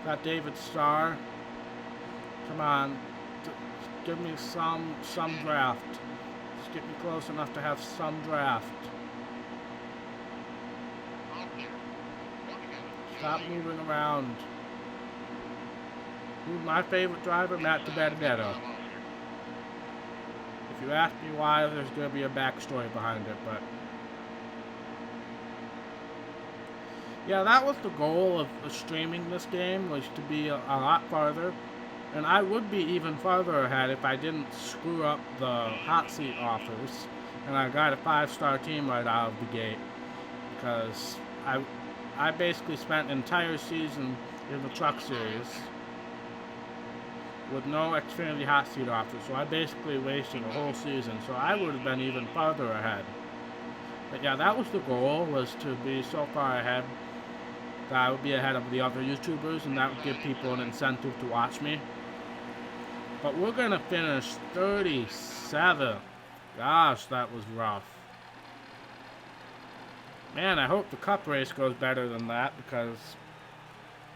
Got David Starr. Come on. Give me some draft. Just get me close enough to have some draft. Stop moving around. Who's my favorite driver? Matt Benedetto. If you ask me why, there's going to be a backstory behind it, but yeah, that was the goal of streaming this game, was to be a lot farther, and I would be even farther ahead if I didn't screw up the hot seat offers, and I got a 5-star team right out of the gate, because I basically spent an entire season in the Truck Series with no Xfinity hot seat offers, so I basically wasted a whole season, so I would have been even farther ahead. But yeah, that was the goal, was to be so far ahead that I would be ahead of the other YouTubers, and that would give people an incentive to watch me. But we're gonna finish 37. Gosh, that was rough. Man, I hope the Cup race goes better than that, because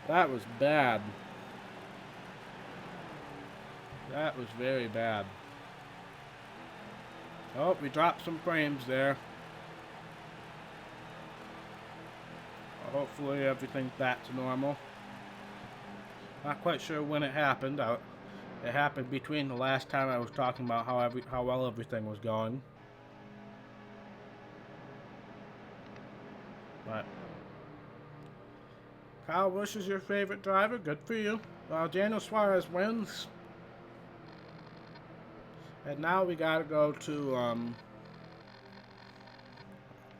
that was bad. That was very bad. Oh, we dropped some frames there. Hopefully everything's back to normal. Not quite sure when it happened. It happened between the last time I was talking about how well everything was going. But Kyle Busch is your favorite driver. Good for you. Well, Daniel Suarez wins. And now we gotta go to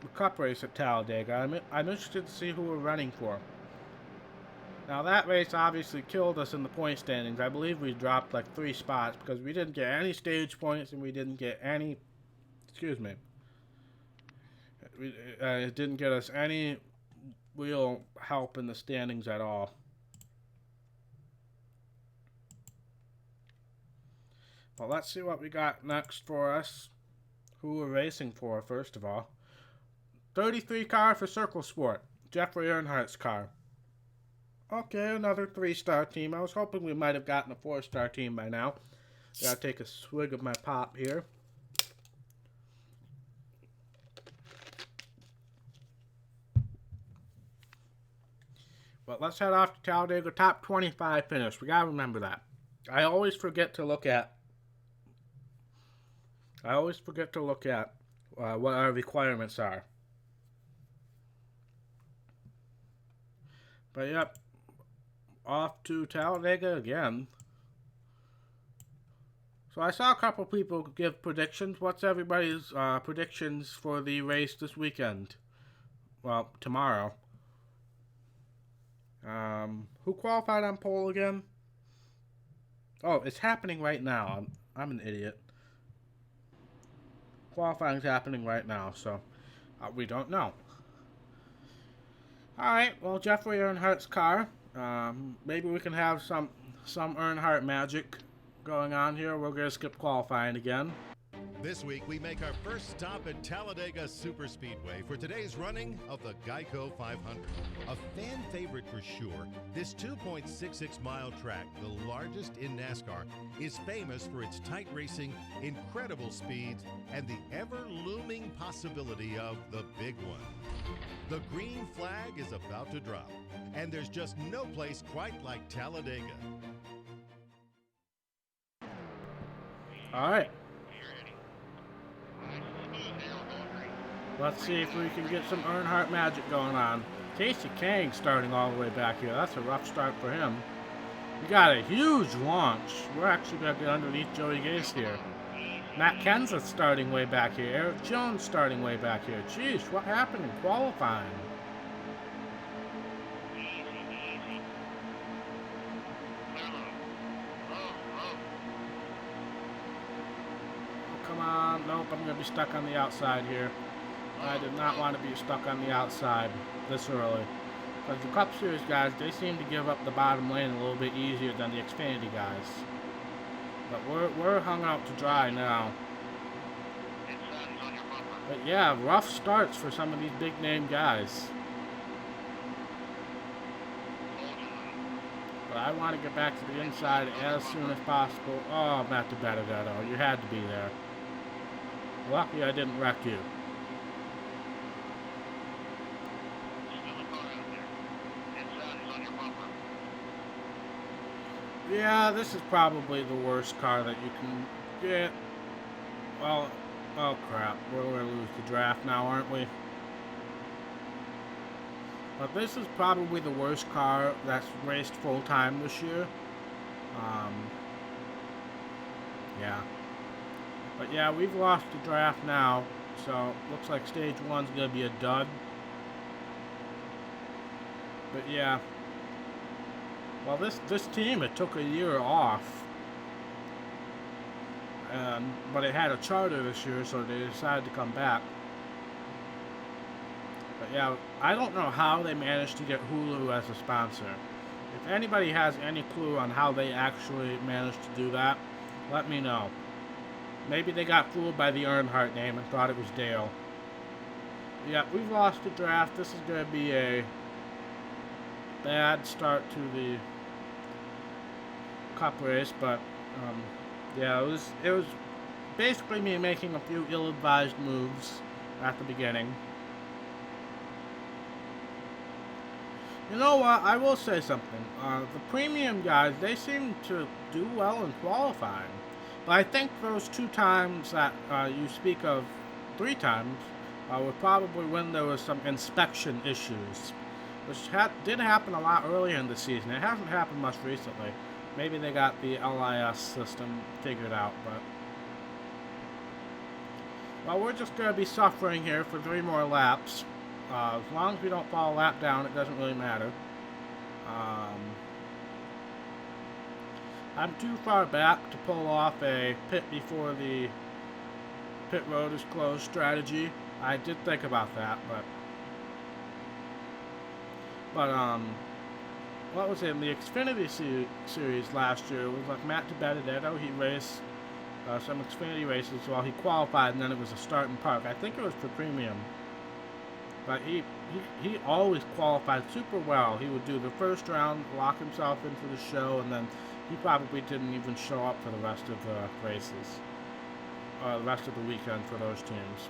the Cup race at Talladega. I'm interested to see who we're running for. Now that race obviously killed us in the point standings. I believe we dropped like 3 spots because we didn't get any stage points and we didn't get any, excuse me, it didn't get us any real help in the standings at all. Well, let's see what we got next for us. Who we're racing for, first of all. 33 car for Circle Sport. Jeffrey Earnhardt's car. Okay, another 3-star team. I was hoping we might have gotten a 4-star team by now. Gotta take a swig of my pop here. But let's head off to Talladega. Top 25 finish. We gotta remember that. I always forget to look at what our requirements are. But yep, off to Talladega again. So I saw a couple people give predictions. What's everybody's predictions for the race this weekend? Well, tomorrow. Who qualified on pole again? Oh, it's happening right now. I'm an idiot. Qualifying's happening right now, so we don't know. Alright, well, Jeffrey Earnhardt's car. Maybe we can have some Earnhardt magic going on here. We're going to skip qualifying again. This week, we make our first stop at Talladega Superspeedway for today's running of the Geico 500. A fan favorite for sure, this 2.66-mile track, the largest in NASCAR, is famous for its tight racing, incredible speeds, and the ever-looming possibility of the big one. The green flag is about to drop, and there's just no place quite like Talladega. All right. Let's see if we can get some Earnhardt magic going on. Casey Kang starting all the way back here. That's a rough start for him. We got a huge launch. We're actually going to get underneath Joey Gase here. Matt Kenseth starting way back here. Eric Jones starting way back here. Jeez, what happened in qualifying? Oh, come on. Nope, I'm going to be stuck on the outside here. I did not want to be stuck on the outside this early. Because the Cup Series guys, they seem to give up the bottom lane a little bit easier than the Xfinity guys. But we're hung out to dry now. But yeah, rough starts for some of these big name guys. But I want to get back to the inside as soon as possible. Oh, Matt DiBenedetto, you had to be there. Lucky I didn't wreck you. Yeah, this is probably the worst car that you can get. Well, oh crap, we're going to lose the draft now, aren't we? But this is probably the worst car that's raced full-time this year. Yeah. But yeah, we've lost the draft now, so looks like stage 1's going to be a dud. But yeah. Well, this team, it took a year off, but it had a charter this year, so they decided to come back. But yeah, I don't know how they managed to get Hulu as a sponsor. If anybody has any clue on how they actually managed to do that, let me know. Maybe they got fooled by the Earnhardt name and thought it was Dale. Yeah, we've lost the draft. This is going to be a bad start to the Cup race, but yeah, it was basically me making a few ill-advised moves at the beginning. You know what? I will say something. The premium guys, they seem to do well in qualifying. But I think those 2 times that you speak of, 3 times, were probably when there was some inspection issues, which did happen a lot earlier in the season. It hasn't happened much recently. Maybe they got the LIS system figured out, but... Well, we're just going to be suffering here for 3 more laps. As long as we don't fall a lap down, it doesn't really matter. I'm too far back to pull off a pit before the pit road is closed strategy. I did think about that, but what was it in the Xfinity series last year? It was like Matt DiBenedetto. He raced some Xfinity races while he qualified, and then it was a start and park. I think it was for premium. But he always qualified super well. He would do the first round, lock himself in for the show, and then he probably didn't even show up for the rest of the races. The rest of the weekend for those teams.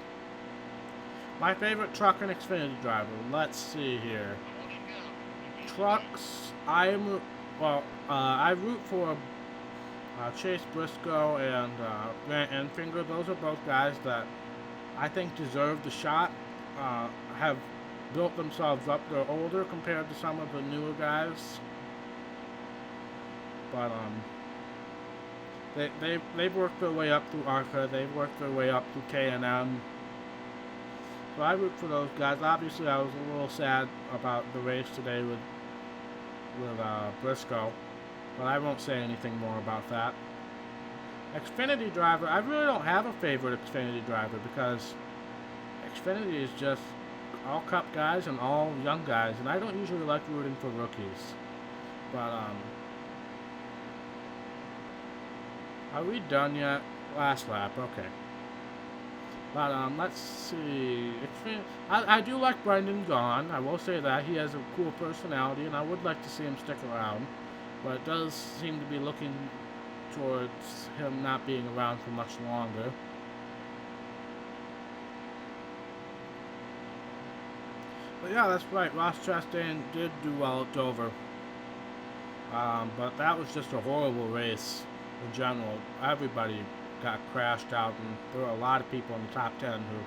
My favorite truck and Xfinity driver. Let's see here. Trucks. I root for Chase Briscoe and Grant Enfinger. Those are both guys that I think deserve the shot. Have built themselves up. They're older compared to some of the newer guys, but they've worked their way up through ARCA. They've worked their way up through K&M. So I root for those guys. Obviously, I was a little sad about the race today with Briscoe, but I won't say anything more about that. Xfinity driver. I really don't have a favorite Xfinity driver because Xfinity is just all Cup guys and all young guys, and I don't usually like rooting for rookies. But are we done yet? Last lap, okay. But let's see. I do like Brendan Gaughan. I will say that he has a cool personality, and I would like to see him stick around. But it does seem to be looking towards him not being around for much longer. But yeah, that's right. Ross Chastain did do well at Dover. But that was just a horrible race in general. Everybody got crashed out, and there were a lot of people in the top 10 who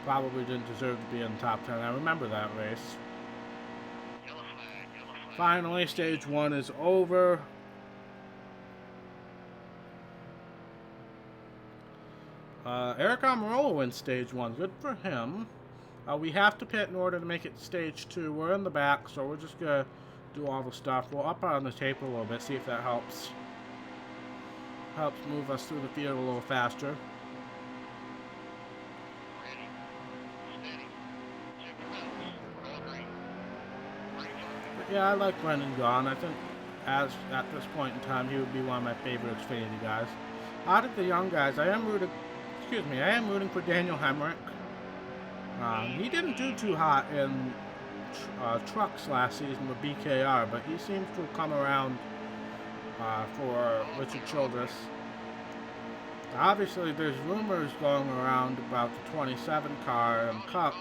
probably didn't deserve to be in the top 10. I remember that race. Finally, stage 1 is over. Eric Almirola wins stage 1. Good for him. We have to pit in order to make it to stage 2. We're in the back, so we're just going to do all the stuff. We'll up on the tape a little bit, see if that helps. Helps move us through the field a little faster. But yeah, I like Brendan Gaughan. I think at this point in time, he would be one of my favorite Xfinity guys. Out of the young guys, I am rooting for Daniel Hemrick. He didn't do too hot in trucks last season with BKR, but he seems to have come around for Richard Childress. Obviously, there's rumors going around about the 27 car and Cup,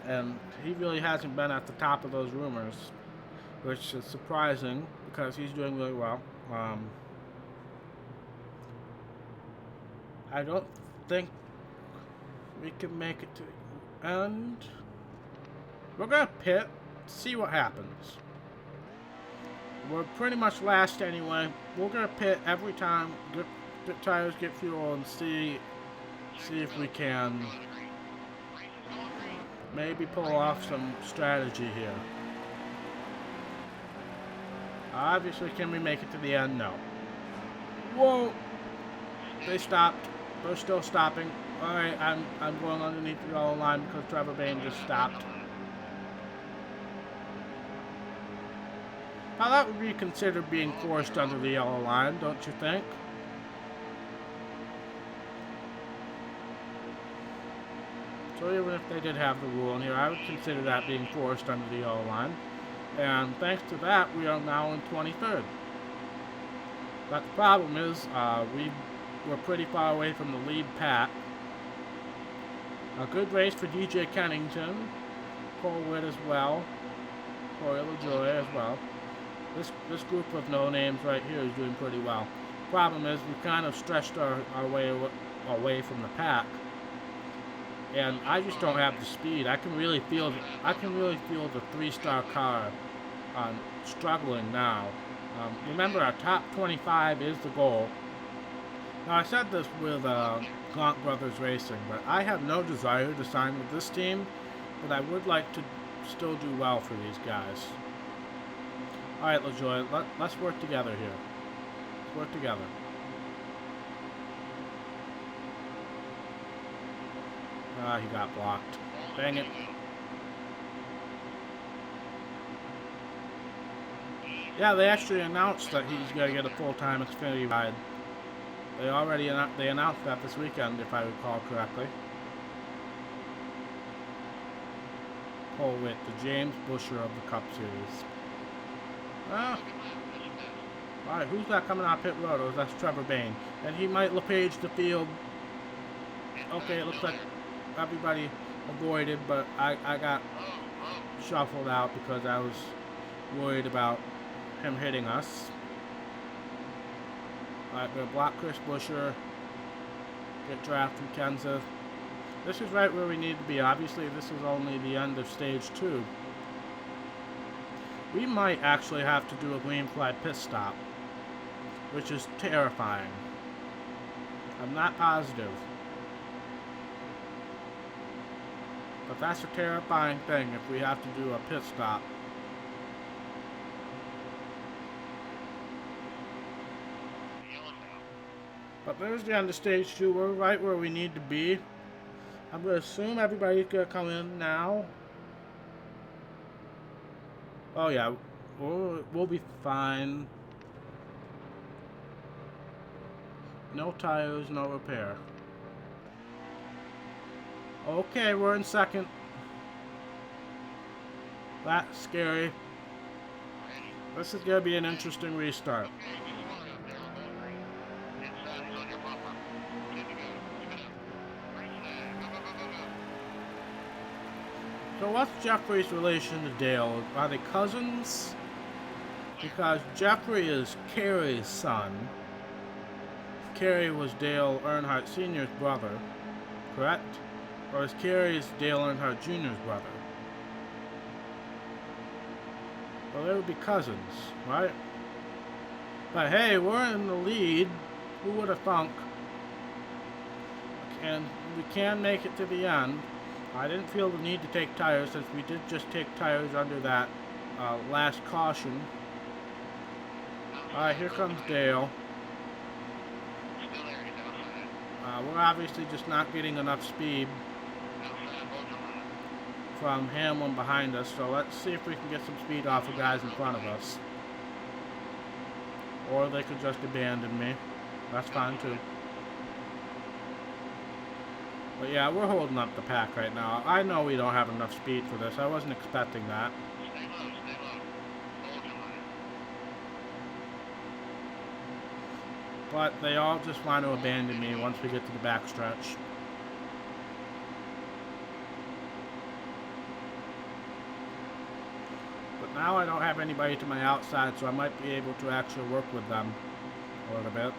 and he really hasn't been at the top of those rumors, which is surprising because he's doing really well. I don't think we can make it to the end. We're gonna pit, see what happens. We're pretty much last anyway. We're gonna pit every time, get tires, get fuel, and see if we can maybe pull off some strategy here. Obviously, can we make it to the end? No. Whoa! They stopped. They're still stopping. Alright, I'm going underneath the yellow line because Trevor Bayne just stopped. Now that would be considered being forced under the yellow line, don't you think? So even if they did have the rule in here, I would consider that being forced under the yellow line. And thanks to that, we are now in 23rd. But the problem is, we were pretty far away from the lead pack. A good race for DJ Kennington. Cole Witt as well. Corey LaJoy as well. This group of no names right here is doing pretty well. Problem is we kind of stretched our way away from the pack, and I just don't have the speed. I can really feel the 3-star car struggling now. Remember, our top 25 is the goal. Now, I said this with Gaunt Brothers Racing, but I have no desire to sign with this team, but I would like to still do well for these guys. Alright, LaJoy, let's work together here. Let's work together. Ah, he got blocked. Dang it. Yeah, they actually announced that he's going to get a full-time Xfinity ride. They announced that this weekend, if I recall correctly. Cole Witt, the James Busher of the Cup Series. Alright, who's that coming out pit road? Oh, that's Trevor Bayne. And he might LePage the field. Okay, it looks like everybody avoided, but I got shuffled out because I was worried about him hitting us. Alright, we're gonna block Chris Busher. Get draft from Kenseth. This is right where we need to be. Obviously, this is only the end of stage 2. We might actually have to do a green flag pit stop, which is terrifying. I'm not positive. But that's a terrifying thing if we have to do a pit stop. But there's the end of stage 2. We're right where we need to be. I'm going to assume everybody's going to come in now. Oh yeah, we'll be fine. No tires, no repair. Okay, we're in second. That's scary. This is going to be an interesting restart. So what's Jeffrey's relation to Dale? Are they cousins? Because Jeffrey is Kerry's son. Kerry was Dale Earnhardt Sr.'s brother, correct? Or is Kerry's Dale Earnhardt Jr.'s brother? Well, they would be cousins, right? But hey, we're in the lead. Who would have thunk? And we can make it to the end. I didn't feel the need to take tires since we did just take tires under that last caution. Alright, here comes Dale. We're obviously just not getting enough speed from Hamlin behind us, so let's see if we can get some speed off the guys in front of us. Or they could just abandon me. That's fine too. But yeah, we're holding up the pack right now. I know we don't have enough speed for this. I wasn't expecting that. Stay low, stay low. Hold your line. But they all just want to abandon me once we get to the backstretch. But now I don't have anybody to my outside, so I might be able to actually work with them a little bit.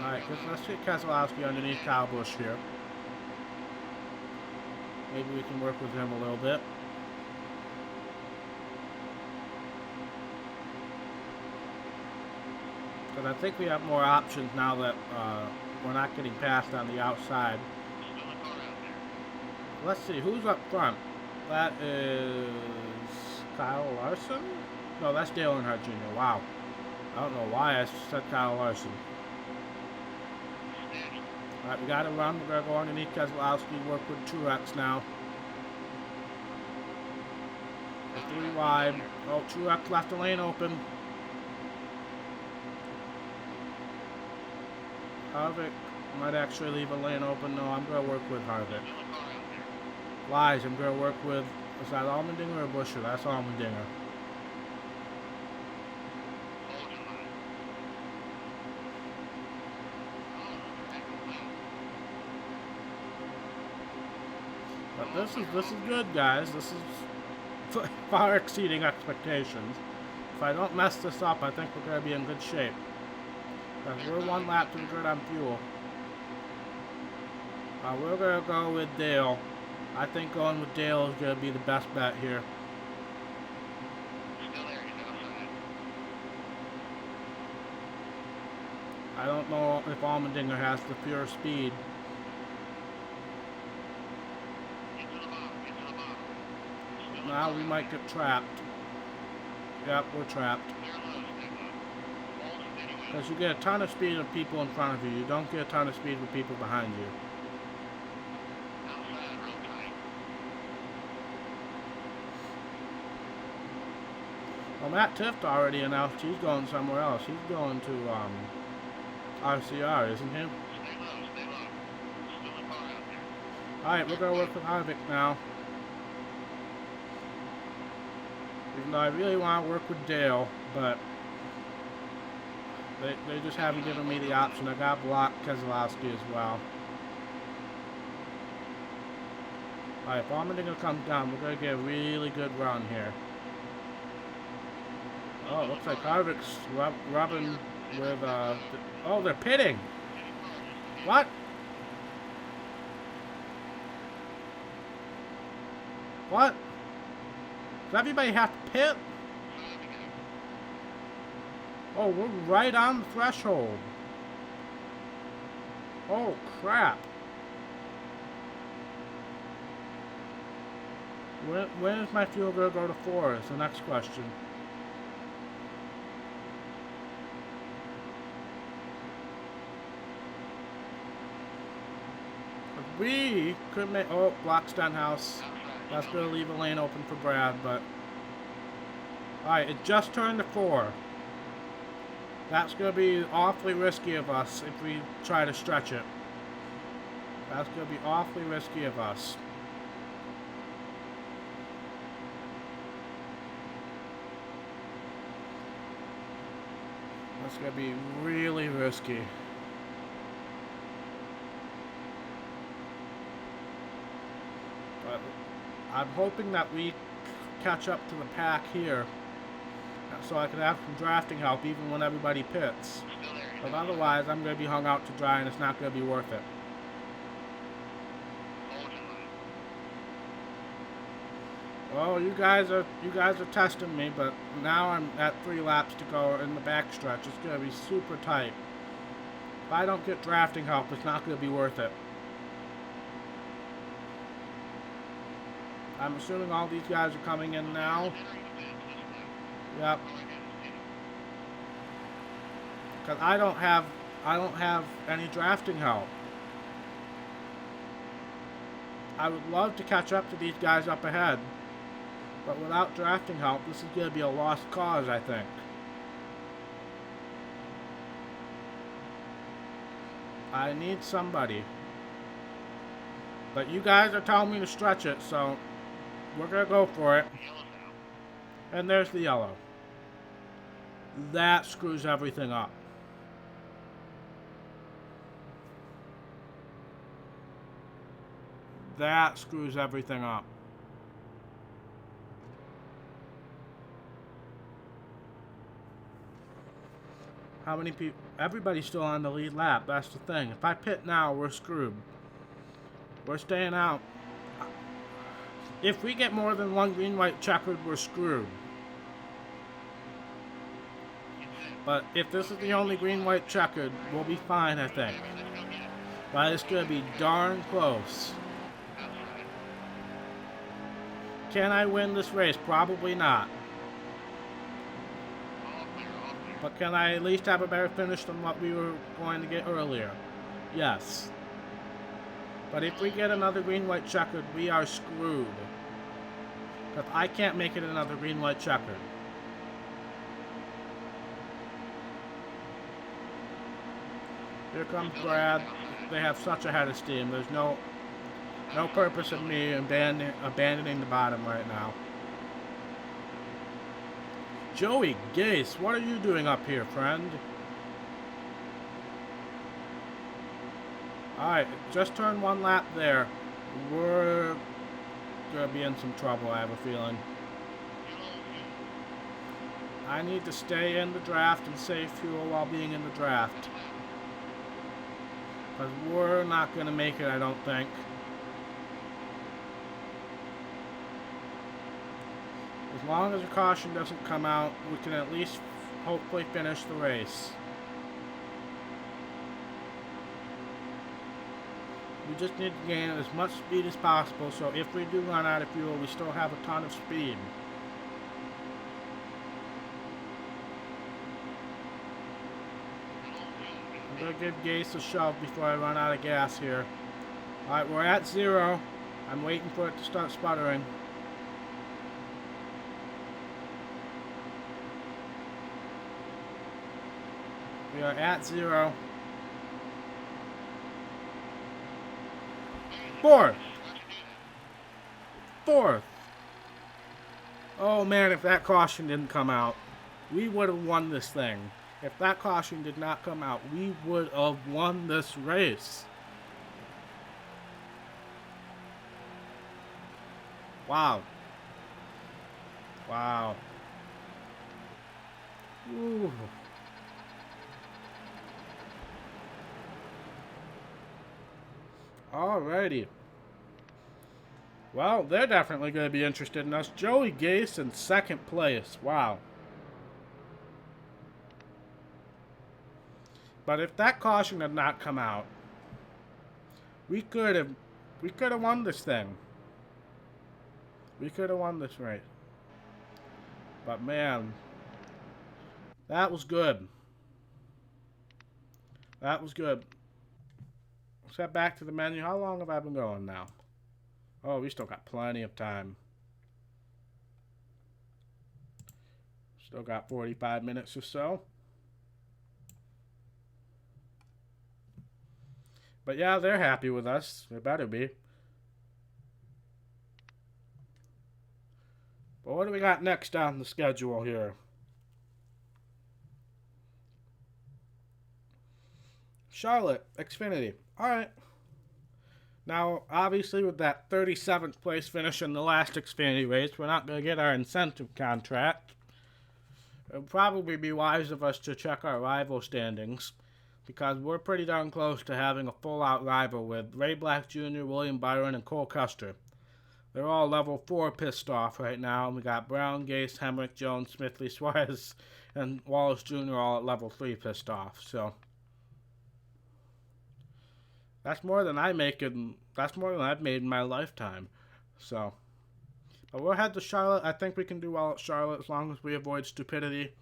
Alright, let's get Keselowski underneath Kyle Busch here. Maybe we can work with him a little bit. Because I think we have more options now that we're not getting passed on the outside. Let's see, who's up front? That is Kyle Larson? No, that's Dale Earnhardt Jr. Wow. I don't know why I said Kyle Larson. Alright, we got to run. We're going to go underneath Keselowski, work with Truex now. 3 wide. Oh, Truex left the lane open. Harvick might actually leave a lane open. No, I'm going to work with Harvick. Lies, I'm going to work with, is that Allmendinger or Busher? That's Allmendinger. But this is good, guys. This is far exceeding expectations. If I don't mess this up, I think we're going to be in good shape. Because we're one lap to the grid on fuel. We're going to go with Dale. I think going with Dale is going to be the best bet here. I don't know if Allmendinger has the pure speed. Now we might get trapped. Yep, we're trapped. Because you get a ton of speed with people in front of you. You don't get a ton of speed with people behind you. Well, Matt Tifft already announced he's going somewhere else. He's going to RCR, isn't he? Alright, we're going to work with Harvick now. Even though I really want to work with Dale, but they just haven't given me the option. I got blocked Keselowski as well. Alright, if Allmendinger comes down, we're going to get a really good run here. Oh, it looks like Harvick's rubbing with, oh, they're pitting! What? What? Does everybody have to pit? Oh, we're right on the threshold. Oh, crap. When is my fuel going to go to 4 is the next question. We could make... Oh, block Stenhouse. That's going to leave a lane open for Brad, but... Alright, it just turned to 4. That's going to be awfully risky of us if we try to stretch it. That's going to be awfully risky of us. That's going to be really risky. But I'm hoping that we catch up to the pack here, so I can have some drafting help even when everybody pits. But otherwise, I'm going to be hung out to dry, and it's not going to be worth it. Well, you guys are testing me, but now I'm at 3 laps to go in the backstretch. It's going to be super tight. If I don't get drafting help, it's not going to be worth it. I'm assuming all these guys are coming in now. Yep. Because I don't have any drafting help. I would love to catch up to these guys up ahead, but without drafting help, this is going to be a lost cause, I think. I need somebody. But you guys are telling me to stretch it, so we're going to go for it. And there's the yellow. That screws everything up. That screws everything up. How many people? Everybody's still on the lead lap. That's the thing. If I pit now, we're screwed. We're staying out. If we get more than one green, white, checkered, we're screwed. But if this is the only green, white, checkered, we'll be fine, I think. But it's going to be darn close. Can I win this race? Probably not. But can I at least have a better finish than what we were going to get earlier? Yes. But if we get another green, white, checkered, we are screwed. Because I can't make it another green, white, checkered. Here comes Brad. They have such a head of steam. There's no purpose in me abandoning the bottom right now. Joey Gase, what are you doing up here, friend? Alright, just turn 1 lap there. We're going to be in some trouble, I have a feeling. I need to stay in the draft and save fuel while being in the draft. Because we're not going to make it, I don't think. As long as the caution doesn't come out, we can at least hopefully finish the race. We just need to gain as much speed as possible, so if we do run out of fuel, we still have a ton of speed. I'm going to give Gase a shove before I run out of gas here. Alright, we're at 0. I'm waiting for it to start sputtering. We are at 0. 4th. 4th. Oh man, if that caution didn't come out, we would have won this thing. If that caution did not come out, we would have won this race. Wow. Wow. Ooh. Alrighty. Well, they're definitely going to be interested in us. Joey Gase in 2nd place. Wow. But if that caution had not come out, we could have won this thing. We could have won this race. But man, that was good. That was good. Let's head back to the menu. How long have I been going now? Oh, we still got plenty of time. Still got 45 minutes or so. But yeah, they're happy with us. They better be. But what do we got next on the schedule here? Charlotte Xfinity. Alright. Now, obviously, with that 37th place finish in the last Xfinity race, we're not going to get our incentive contract. It would probably be wise of us to check our rival standings, because we're pretty darn close to having a full-out rival with Ray Black Jr., William Byron, and Cole Custer. They're all level 4 pissed off right now. We got Brown, Gase, Hemrick, Jones, Smithley, Suarez, and Wallace Jr. all at level 3 pissed off. So that's more than I've made in my lifetime. So, but we'll head to Charlotte. I think we can do well at Charlotte as long as we avoid stupidity,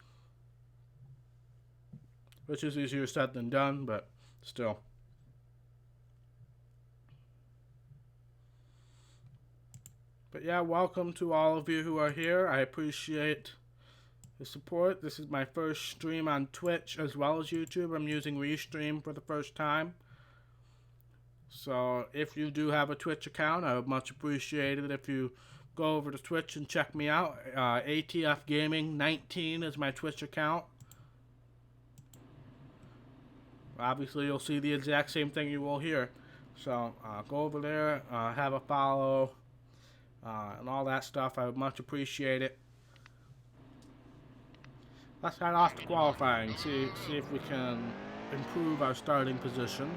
which is easier said than done, but still. But yeah, welcome to all of you who are here. I appreciate the support. This is my first stream on Twitch as well as YouTube. I'm using Restream for the first time. So if you do have a Twitch account, I would much appreciate it if you go over to Twitch and check me out. ATF Gaming 19 is my Twitch account. Obviously, you'll see the exact same thing you will here. So go over there, have a follow, and all that stuff. I would much appreciate it. Let's head off to qualifying. See if we can improve our starting position.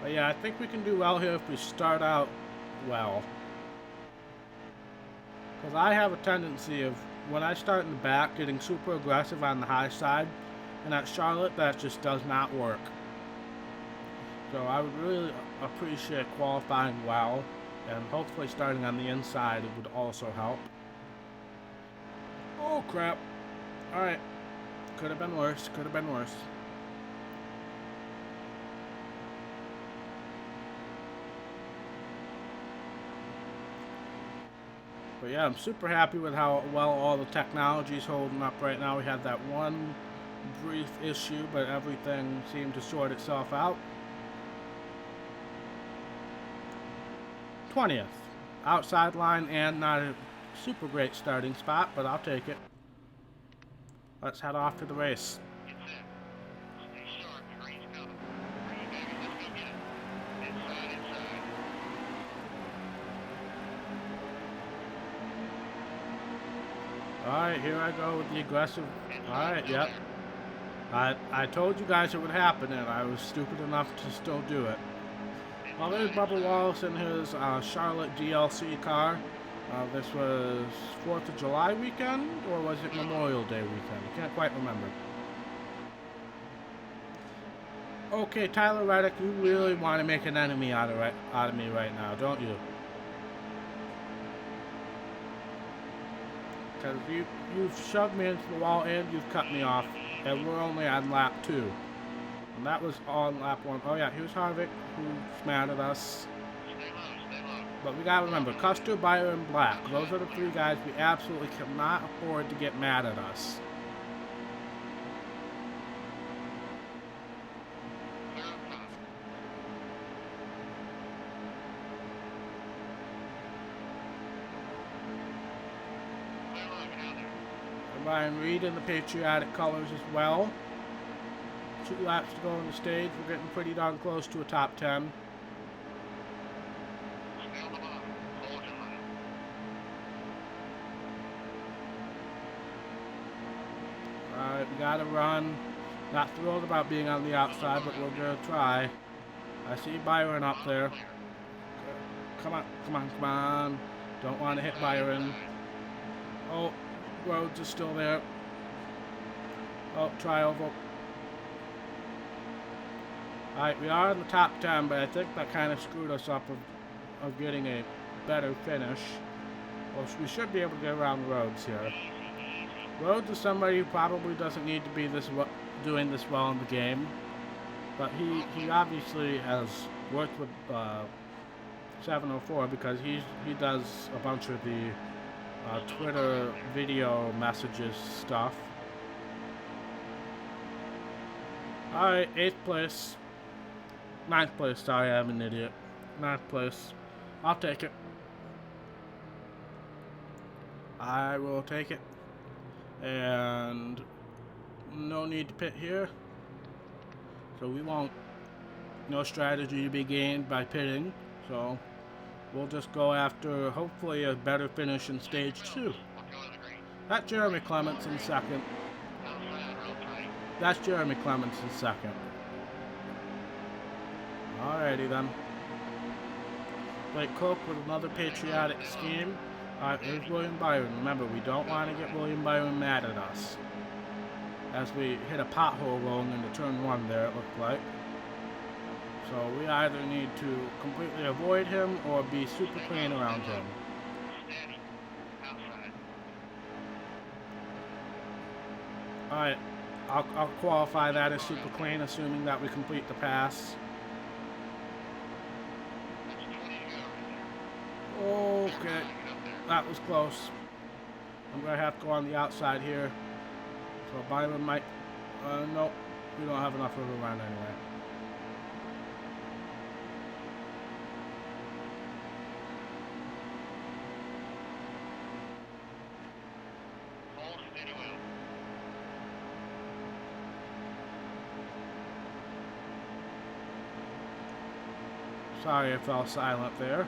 But yeah, I think we can do well here if we start out well. Because I have a tendency of, when I start in the back, getting super aggressive on the high side. And at Charlotte, that just does not work. So I would really appreciate qualifying well. And hopefully starting on the inside would also help. Oh crap. Alright. Could have been worse. Could have been worse. But yeah, I'm super happy with how well all the technology is holding up right now. We had that one brief issue, but everything seemed to sort itself out. 20th. outside line and not a super great starting spot, but I'll take it. Let's head off to the race. Get set. Stay sharp. Green's coming. Green, baby. Let's go get it. Inside, inside. Alright, here I go with the aggressive. Alright, yep. I told you guys it would happen, and I was stupid enough to still do it. Well, there's Bubba Wallace in his Charlotte DLC car. This was 4th of July weekend, or was it Memorial Day weekend? I can't quite remember. Okay, Tyler Reddick, you really want to make an enemy out of me right now, don't you? Because you've shoved me into the wall and you've cut me off, and we're only on lap 2. And that was on lap 1. Oh yeah, here's Harvick, who's mad at us. Stay low, stay low. But we gotta remember, Custer, Byron, Black. Those are the 3 guys we absolutely cannot afford to get mad at us. Clear up top. Clear low, get out there. And Ryan Reed in the patriotic colors as well. 2 laps to go on the stage. We're getting pretty darn close to a top 10. Stay on the bottom. Hold your line. Alright, we gotta run. Not thrilled about being on the outside, but we're gonna try. I see Byron up there. Clear. Come on, come on, come on. Don't want to hit Byron. Oh, Rhodes is still there. Oh, try over. Alright, we are in the top 10, but I think that kind of screwed us up of getting a better finish. Well, we should be able to get around Rhodes here. Rhodes is somebody who probably doesn't need to be doing this well in the game, but he obviously has worked with 704 because he does a bunch of the Twitter video messages stuff. Alright, 8th place. 9th place, sorry, I'm an idiot. 9th place. I'll take it. I will take it. And no need to pit here. So we won't. No strategy to be gained by pitting. So we'll just go after hopefully a better finish in stage 2. We'll go to the green. That's Jeremy Clements in 2nd. Outside, real tight. That's Jeremy Clements in 2nd. Alrighty then. Blake Cook with another patriotic scheme. Alright, there's William Byron. Remember, we don't want to get William Byron mad at us. As we hit a pothole rolling into turn 1 there, it looked like. So we either need to completely avoid him or be super clean around him. Steady. Outside. Alright, I'll qualify that as super clean, assuming that we complete the pass. That's 20 to go right Okay, there. Get up there. that was close. I'm going to have to go on the outside here. So Byron might... nope, we don't have enough room around anyway. Hold steady wheel. Sorry I fell silent there.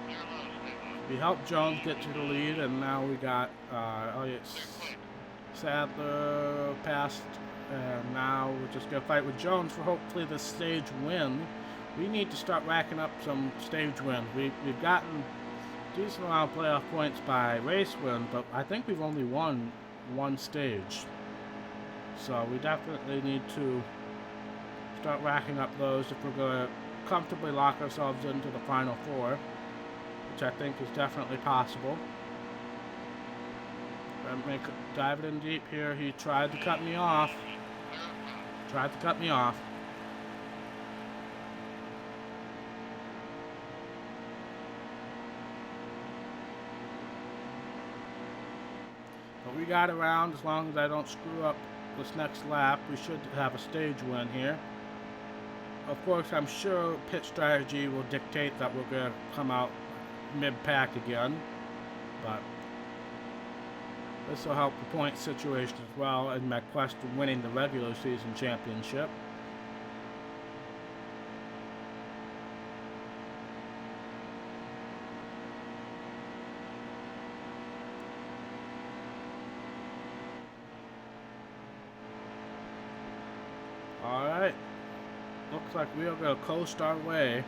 Clear low, stay low. We helped Jones get to the lead, and now we got Elliott Sadler passed, and now we're just gonna fight with Jones for hopefully the stage win. We need to start racking up some stage wins. We've gotten a decent amount of playoff points by race wins, but I think we've only won 1 stage. So we definitely need to start racking up those if we're gonna comfortably lock ourselves into the final 4. Which I think is definitely possible. Dive it in deep here. He tried to cut me off. Tried to cut me off. But we got around. As long as I don't screw up this next lap, we should have a stage win here. Of course, I'm sure pit strategy will dictate that we're going to come out mid-pack again, but this will help the point situation as well in my quest of winning the regular season championship. Alright, looks like we are going to coast our way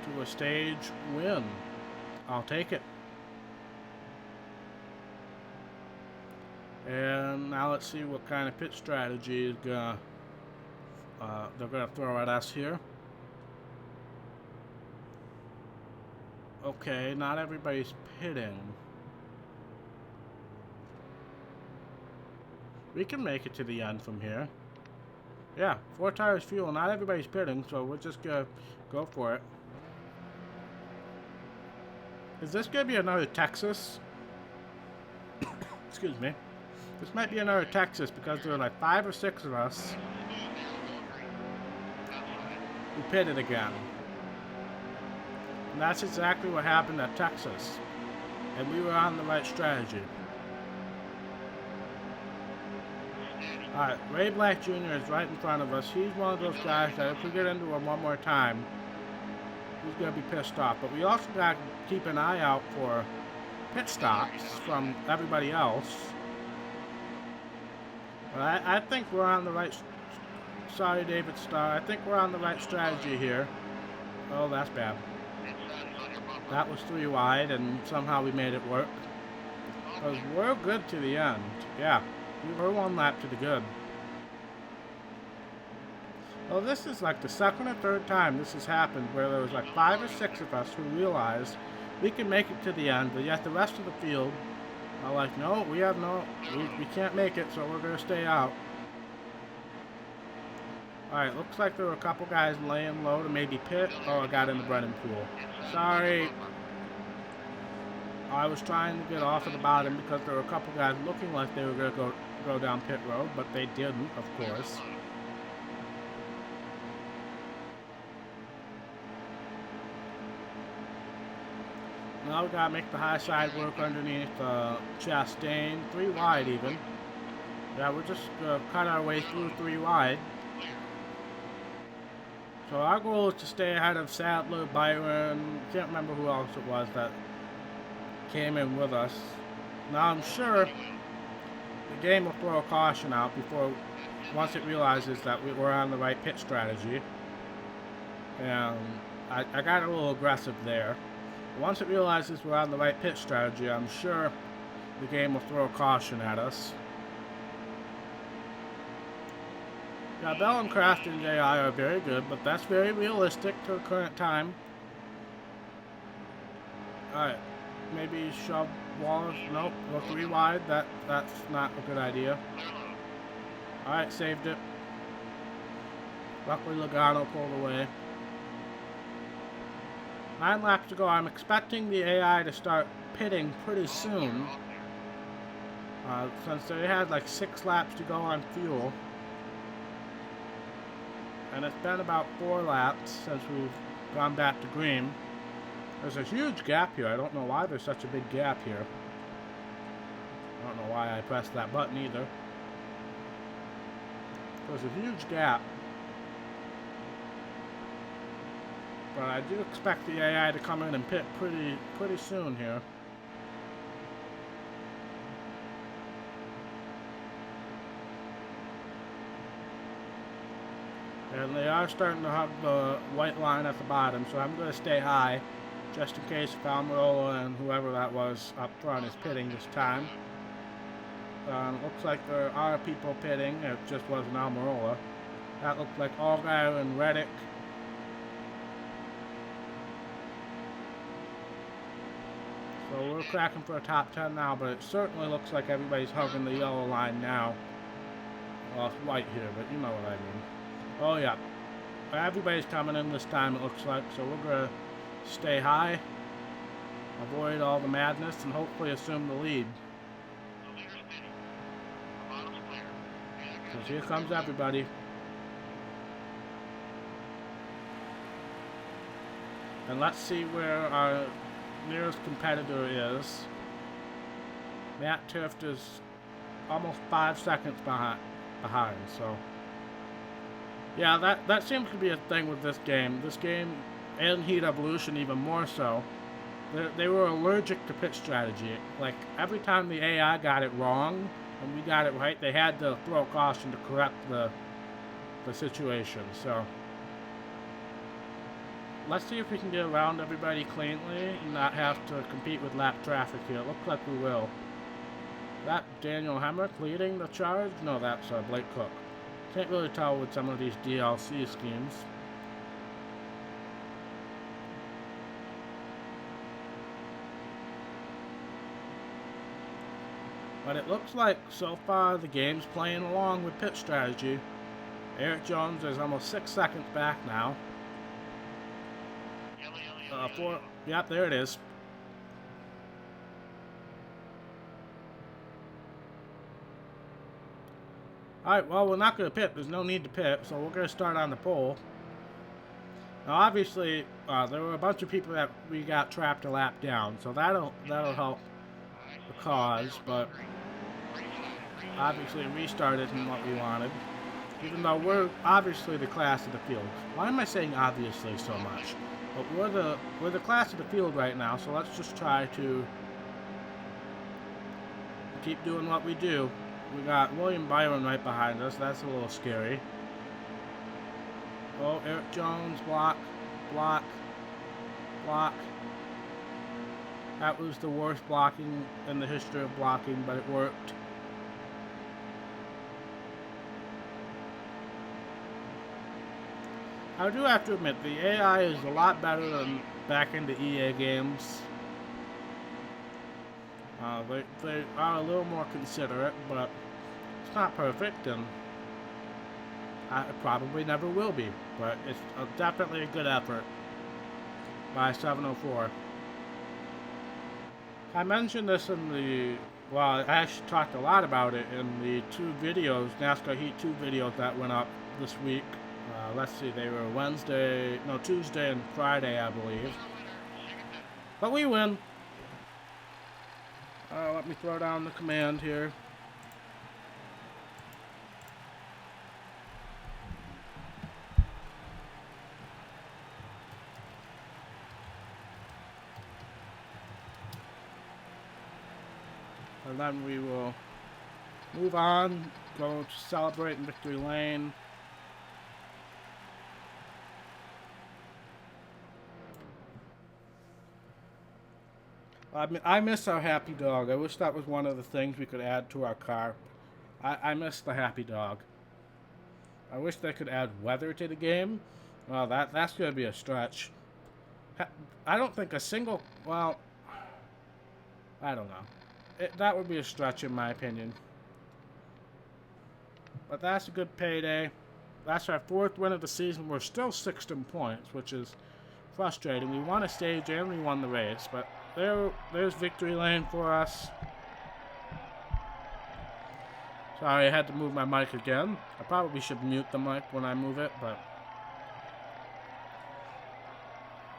to a stage win. I'll take it. And now let's see what kind of pit strategy is they're gonna throw at us here. Okay, not everybody's pitting. We can make it to the end from here. Yeah, 4 tires fuel. Not everybody's pitting, so we're just gonna go for it. Is this gonna be another Texas? Excuse me. This might be another Texas because there are like 5 or 6 of us who pitted again. And that's exactly what happened at Texas. And we were on the right strategy. Alright, Ray Black Jr. is right in front of us. He's one of those guys that if we get into him one more time, he's going to be pissed off. But we also got to keep an eye out for pit stops from everybody else. But I think we're on the right... Sorry, David Starr. I think we're on the right strategy here. Oh, that's bad. That was 3 wide, and somehow we made it work. Because we're good to the end. Yeah. We're 1 lap to the good. Well, this is like the 2nd or 3rd time this has happened where there was like 5 or 6 of us who realized we can make it to the end, but yet the rest of the field are like, no, we can't make it, so we're going to stay out. Alright, looks like there were a couple guys laying low to maybe pit. Oh, I got in the running pool. Sorry. I was trying to get off at the bottom because there were a couple guys looking like they were going to go down pit road, but they didn't, of course. Now we got to make the high side work underneath Chastain, 3 wide even. Yeah, we're just going to cut our way through 3 wide. So our goal is to stay ahead of Sadler, Byron, can't remember who else it was that came in with us. Now I'm sure the game will throw a caution out once it realizes that we're on the right pit strategy. And I got a little aggressive there. Once it realizes we're on the right pit strategy, I'm sure the game will throw a caution at us. Yeah, Bellencraft and JI are very good, but that's very realistic to the current time. Alright. Maybe shove Wallace. Nope, go 3 wide. That's not a good idea. Alright, saved it. Luckily Logano pulled away. 9 laps to go. I'm expecting the AI to start pitting pretty soon. Since they had like 6 laps to go on fuel. And it's been about 4 laps since we've gone back to green. There's a huge gap here. I don't know why there's such a big gap here. I don't know why I pressed that button either. There's a huge gap. But I do expect the AI to come in and pit pretty soon here. And they are starting to have the white line at the bottom, so I'm going to stay high, just in case Almirola and whoever that was up front is pitting this time. Looks like there are people pitting, it just wasn't Almirola. That looked like Allgaier and Reddick. So we're cracking for a top 10 now, but it certainly looks like everybody's hugging the yellow line now. Well, it's white here, but you know what I mean. Oh yeah, everybody's coming in this time it looks like, so we're going to stay high, avoid all the madness, and hopefully assume the lead. Because here comes everybody. And let's see where our nearest competitor is. Matt Tift is almost 5 seconds behind. So, yeah, that seems to be a thing with this game. This game, and Heat Evolution even more so. They were allergic to pit strategy. Like, every time the AI got it wrong and we got it right, they had to throw caution to correct the situation. So, let's see if we can get around everybody cleanly and not have to compete with lap traffic here. It looks like we will. That Daniel Hemrick leading the charge? No, that's Blake Cook. Can't really tell with some of these DLC schemes. But it looks like so far the game's playing along with pit strategy. Eric Jones is almost 6 seconds back now. Yep, there it is. Alright, well, we're not going to pit. There's no need to pit, so we're going to start on the pole. Now, obviously, there were a bunch of people that we got trapped a lap down, so that'll help the cause, but obviously restart isn't what we wanted. Even though we're obviously the class of the field. Why am I saying obviously so much? But we're the class of the field right now, so let's just try to keep doing what we do. We got William Byron right behind us. That's a little scary. Oh, Eric Jones, block. That was the worst blocking in the history of blocking, but it worked. I do have to admit, the AI is a lot better than back in the EA games. They are a little more considerate, but it's not perfect, and it probably never will be. But it's definitely a good effort by 704. I mentioned this in the, well, I actually talked a lot about it in the 2 videos, NASCAR Heat 2 videos that went up this week. Let's see, they were Tuesday and Friday, I believe. But we win. Let me throw down the command here. And then we will move on, go to celebrate in victory lane. I miss our happy dog. I wish that was one of the things we could add to our car. I miss the happy dog. I wish they could add weather to the game. Well, that's going to be a stretch. I don't think a single... Well, I don't know. That would be a stretch in my opinion. But that's a good payday. That's our 4th win of the season. We're still 6th in points, which is frustrating. We won a stage and we won the race, but there's victory lane for us. Sorry, I had to move my mic again. I probably should mute the mic when I move it, but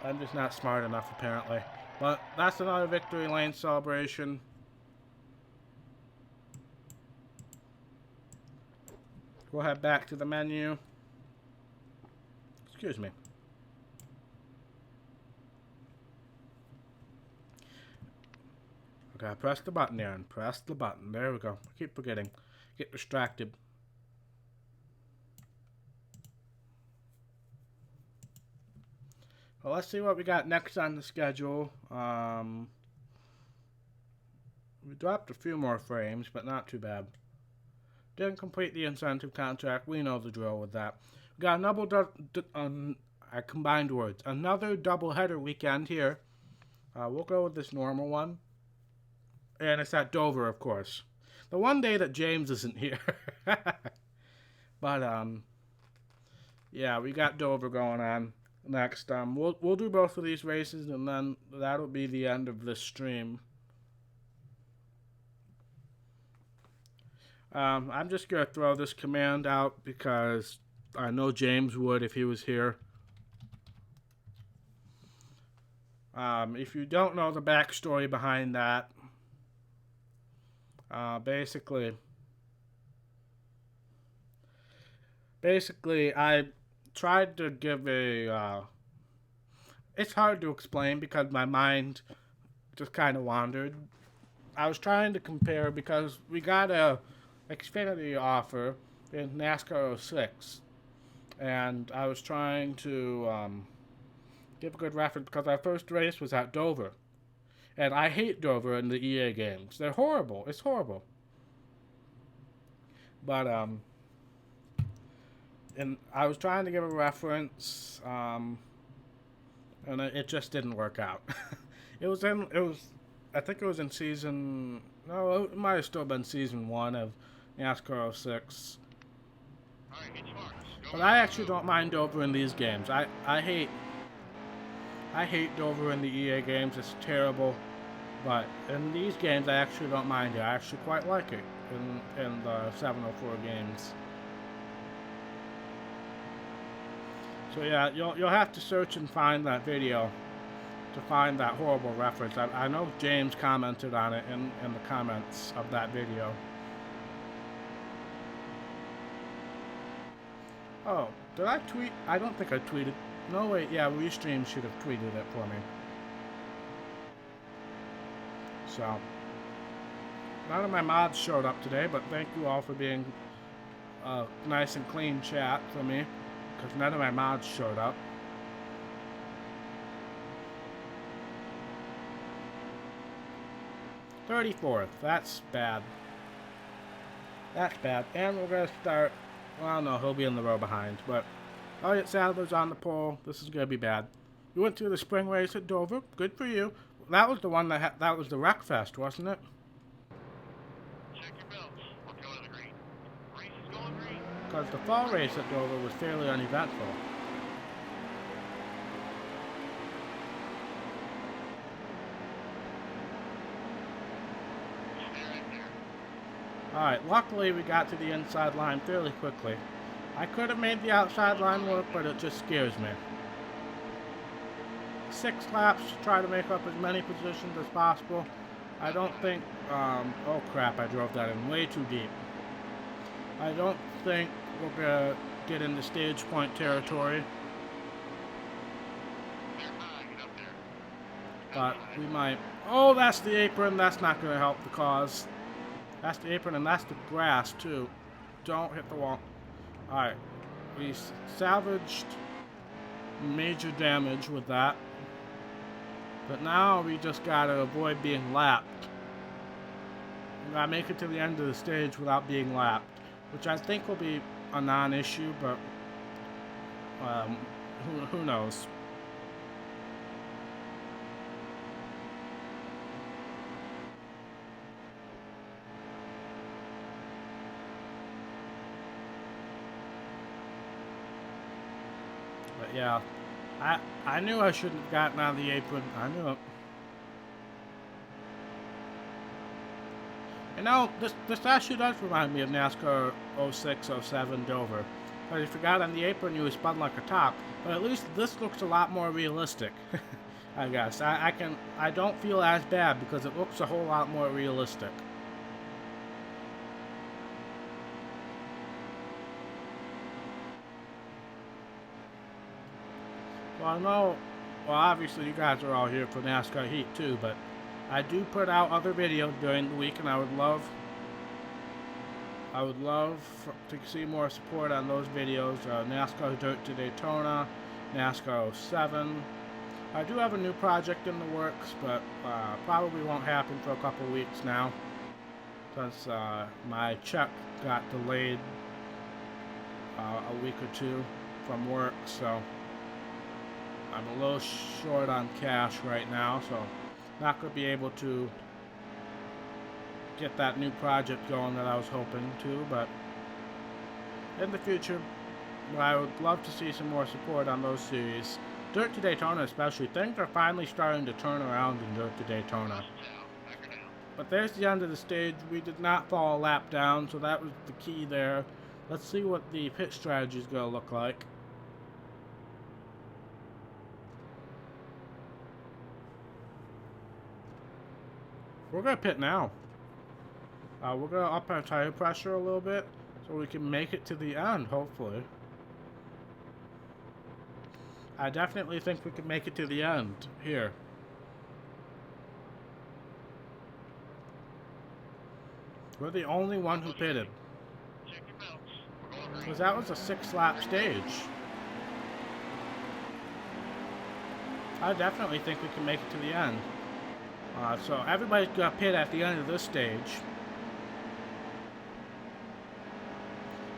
I'm just not smart enough apparently. But that's another victory lane celebration. We'll head back to the menu. Excuse me. Okay, press the button, Aaron. Press the button. There we go. I keep forgetting. Get distracted. Well, let's see what we got next on the schedule. We dropped a few more frames, but not too bad. Didn't complete the incentive contract. We know the drill with that. We got another I combined words. Another doubleheader weekend here. We'll go with this normal one. And it's at Dover, of course. The one day that James isn't here. But, yeah, we got Dover going on next. We'll do both of these races, and then that'll be the end of this stream. I'm just going to throw this command out because I know James would if he was here. If you don't know the backstory behind that, basically, I tried to give a. It's hard to explain because my mind just kind of wandered. I was trying to compare because we got a Xfinity offer in NASCAR '06, and I was trying to give a good reference because our first race was at Dover, and I hate Dover in the EA games. They're horrible. It's horrible. But and I was trying to give a reference, and it just didn't work out. I think it was in season. No, it might have still been season 1 of NASCAR '06. Alright, get smart. Go But I actually don't mind Dover in these games. I hate Dover in the EA games. It's terrible. But in these games, I actually don't mind it. I actually quite like it in the 704 games. So yeah, you'll have to search and find that video to find that horrible reference. I know James commented on it in the comments of that video. Oh, did I tweet? I don't think I tweeted. No, wait, yeah, Restream should have tweeted it for me. So, none of my mods showed up today, but thank you all for being a nice and clean chat for me, because none of my mods showed up. '34th, that's bad. That's bad. And we're going to start, well, no, he'll be in the row behind, but Elliott Sadler's on the pole. This is going to be bad. You went through the spring race at Dover. Good for you. That was the one that was the Wreck Fest, wasn't it? check your belts. We're going to the green. Race is going green. Because the fall race at Dover was fairly uneventful. Stay right there. Alright, luckily we got to the inside line fairly quickly. I could have made the outside line work, but it just scares me. 6 laps to try to make up as many positions as possible. I don't think, oh crap, I drove that in way too deep. I don't think we're gonna get into stage point territory, They're high. Get up there. but we might. Oh, that's the apron. That's not gonna help the cause. That's the apron, and that's the grass too. Don't hit the wall. Alright, we salvaged major damage with that. But now we just gotta avoid being lapped. We gotta make it to the end of the stage without being lapped, which I think will be a non-issue, but who knows? But yeah, I knew I shouldn't have gotten on the apron. I knew it. You know, this actually does remind me of NASCAR '06, '07 Dover. But if you got on the apron, you was spun like a top. But at least this looks a lot more realistic. I guess I don't feel as bad because it looks a whole lot more realistic. Well, I know, well, obviously you guys are all here for NASCAR Heat too, but I do put out other videos during the week, and I would love to see more support on those videos. NASCAR Dirt to Daytona, NASCAR '07. I do have a new project in the works, but probably won't happen for a couple weeks now, because my check got delayed a week or two from work, so I'm a little short on cash right now, so not going to be able to get that new project going that I was hoping to, but in the future, I would love to see some more support on those series. Dirt to Daytona especially, things are finally starting to turn around in Dirt to Daytona. Down. Back her down. But there's the end of the stage. We did not fall a lap down, so that was the key there. Let's see what the pit strategy is going to look like. We're going to pit now. We're going to up our tire pressure a little bit so we can make it to the end, hopefully. I definitely think we can make it to the end here. We're the only one who pitted. Check your belts. We're going green. Because that was a 6-lap stage. I definitely think we can make it to the end. So everybody's got pit at the end of this stage.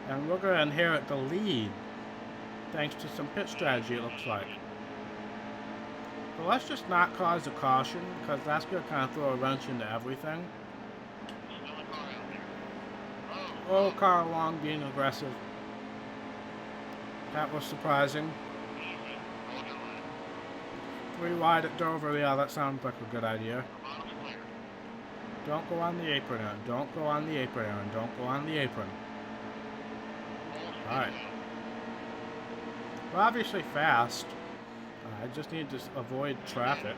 And we're going to inherit the lead. Thanks to some pit strategy, it looks like. But let's just not cause a caution, because that's going to kind of throw a wrench into everything. Still a car out there. Oh, car along being aggressive. That was surprising. Easy. Hold your line. 3 wide at Dover, yeah, that sounds like a good idea. Bottom's clear. Don't go on the apron, Aaron. Don't go on the apron, Aaron. Don't go on the apron. Alright. We're obviously fast. I just need to avoid traffic.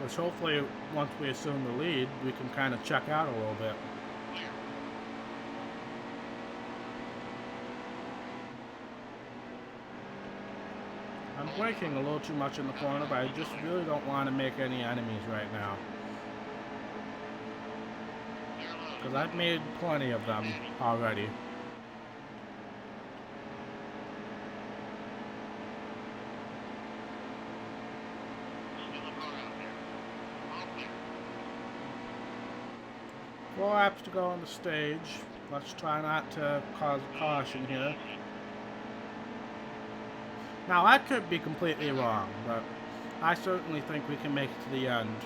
Which hopefully, once we assume the lead, we can kind of check out a little bit. Clear. I'm braking a little too much in the corner, but I just really don't want to make any enemies right now. Clear low. Because I've made plenty of them already. Still a car out there. All clear. 4 laps to go on the stage. Let's try not to cause a caution here. Now, I could be completely wrong, but I certainly think we can make it to the end.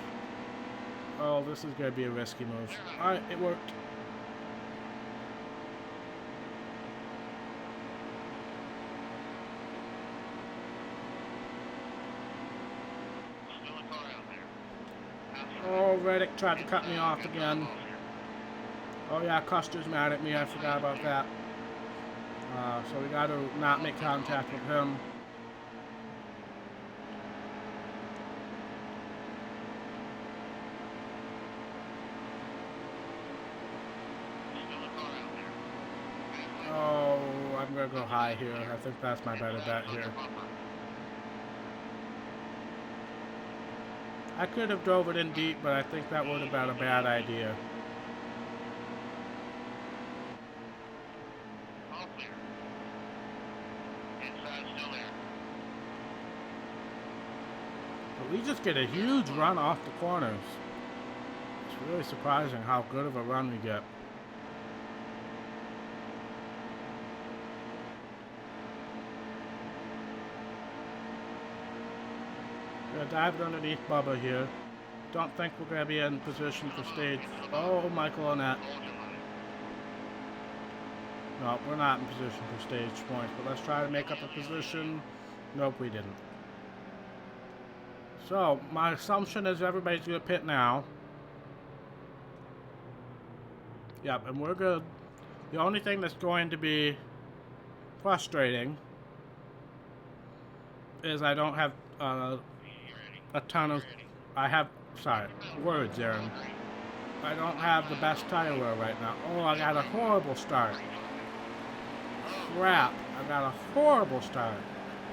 Oh, this is going to be a risky move. Alright, it worked. Still a car out there. Outside. Oh, Reddick tried to cut me off again. Oh yeah, Custer's mad at me. I forgot about that. So we got to not make contact with him. Still a car out there. Oh, I'm going to go high here. I think that's my better bet here. I could have drove it in deep, but I think that would have been a bad idea. All clear. Inside still there. But we just get a huge run off the corners. It's really surprising how good of a run we get. Gonna dive underneath Bubba here. Don't think we're gonna be in position for stage. Oh, Michael Onette. Hold your line. No, we're not in position for stage points, but let's try to make up a position. Nope, we didn't. So, my assumption is everybody's gonna pit now. Yep, and we're good. The only thing that's going to be frustrating is I don't have You ready? a ton of. I have. Sorry, words, Aaron. I don't have the best tire wear right now. Oh, I got a horrible start. Crap, I got a horrible start.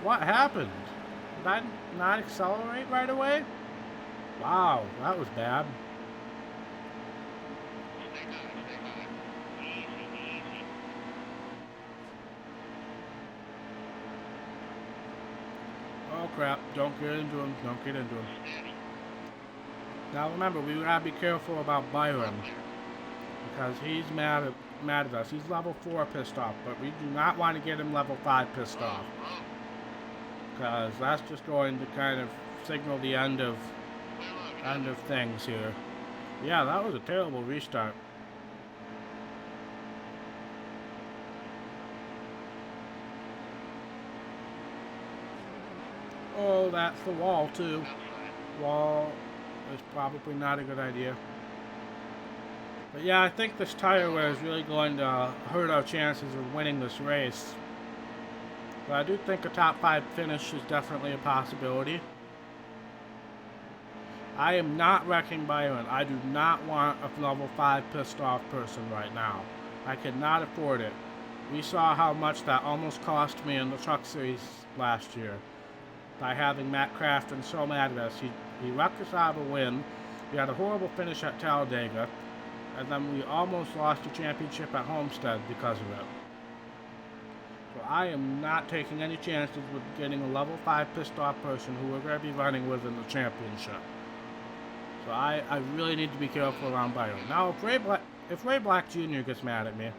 What happened? Did I not accelerate right away? Wow, that was bad. Stay high, stay high. Easy, easy. Oh crap, don't get into him, don't get into him. Steady. Now remember, we gotta be careful about Byron, because he's mad at us. He's level 4 pissed off, but we do not want to get him level 5 pissed off, because that's just going to kind of signal the end of things here. Yeah, that was a terrible restart. Oh, that's the wall too. Outside. Wall is probably not a good idea. But yeah, I think this tire wear is really going to hurt our chances of winning this race. But I do think a top 5 finish is definitely a possibility. I am not wrecking Byron. I do not want a level 5 pissed off person right now. I cannot afford it. We saw how much that almost cost me in the Truck Series last year by having Matt Crafton so mad at us. He wrecked us out of a win. We had a horrible finish at Talladega, and then we almost lost the championship at Homestead because of it. So I am not taking any chances with getting a level 5 pissed off person who we're going to be running with in the championship. So I really need to be careful around Byron. Now, if Ray Black Jr. gets mad at me,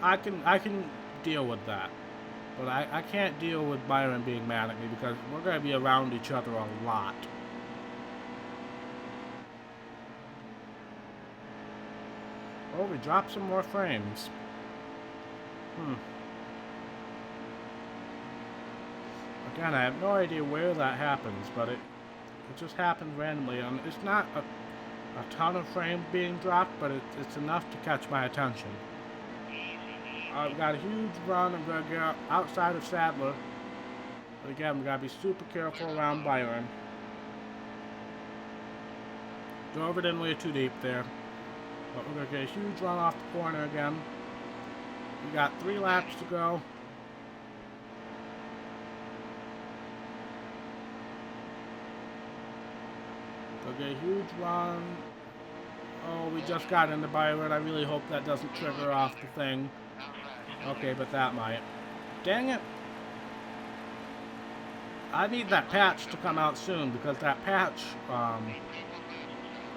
I can deal with that. But I can't deal with Byron being mad at me because we're going to be around each other a lot. Oh, we dropped some more frames. Again, I have no idea where that happens, but it just happens randomly. And it's not a ton of frames being dropped, but it's enough to catch my attention. I've got a huge run. I'm going to get outside of Sadler. But again, we got to be super careful around Byron. Dover didn't lay too deep there. But we're going to get a huge run off the corner again. We got 3 laps to go. We'll get a huge run. Oh, we just got into Byron. I really hope that doesn't trigger off the thing. Okay, but that might. Dang it. I need that patch to come out soon because that patch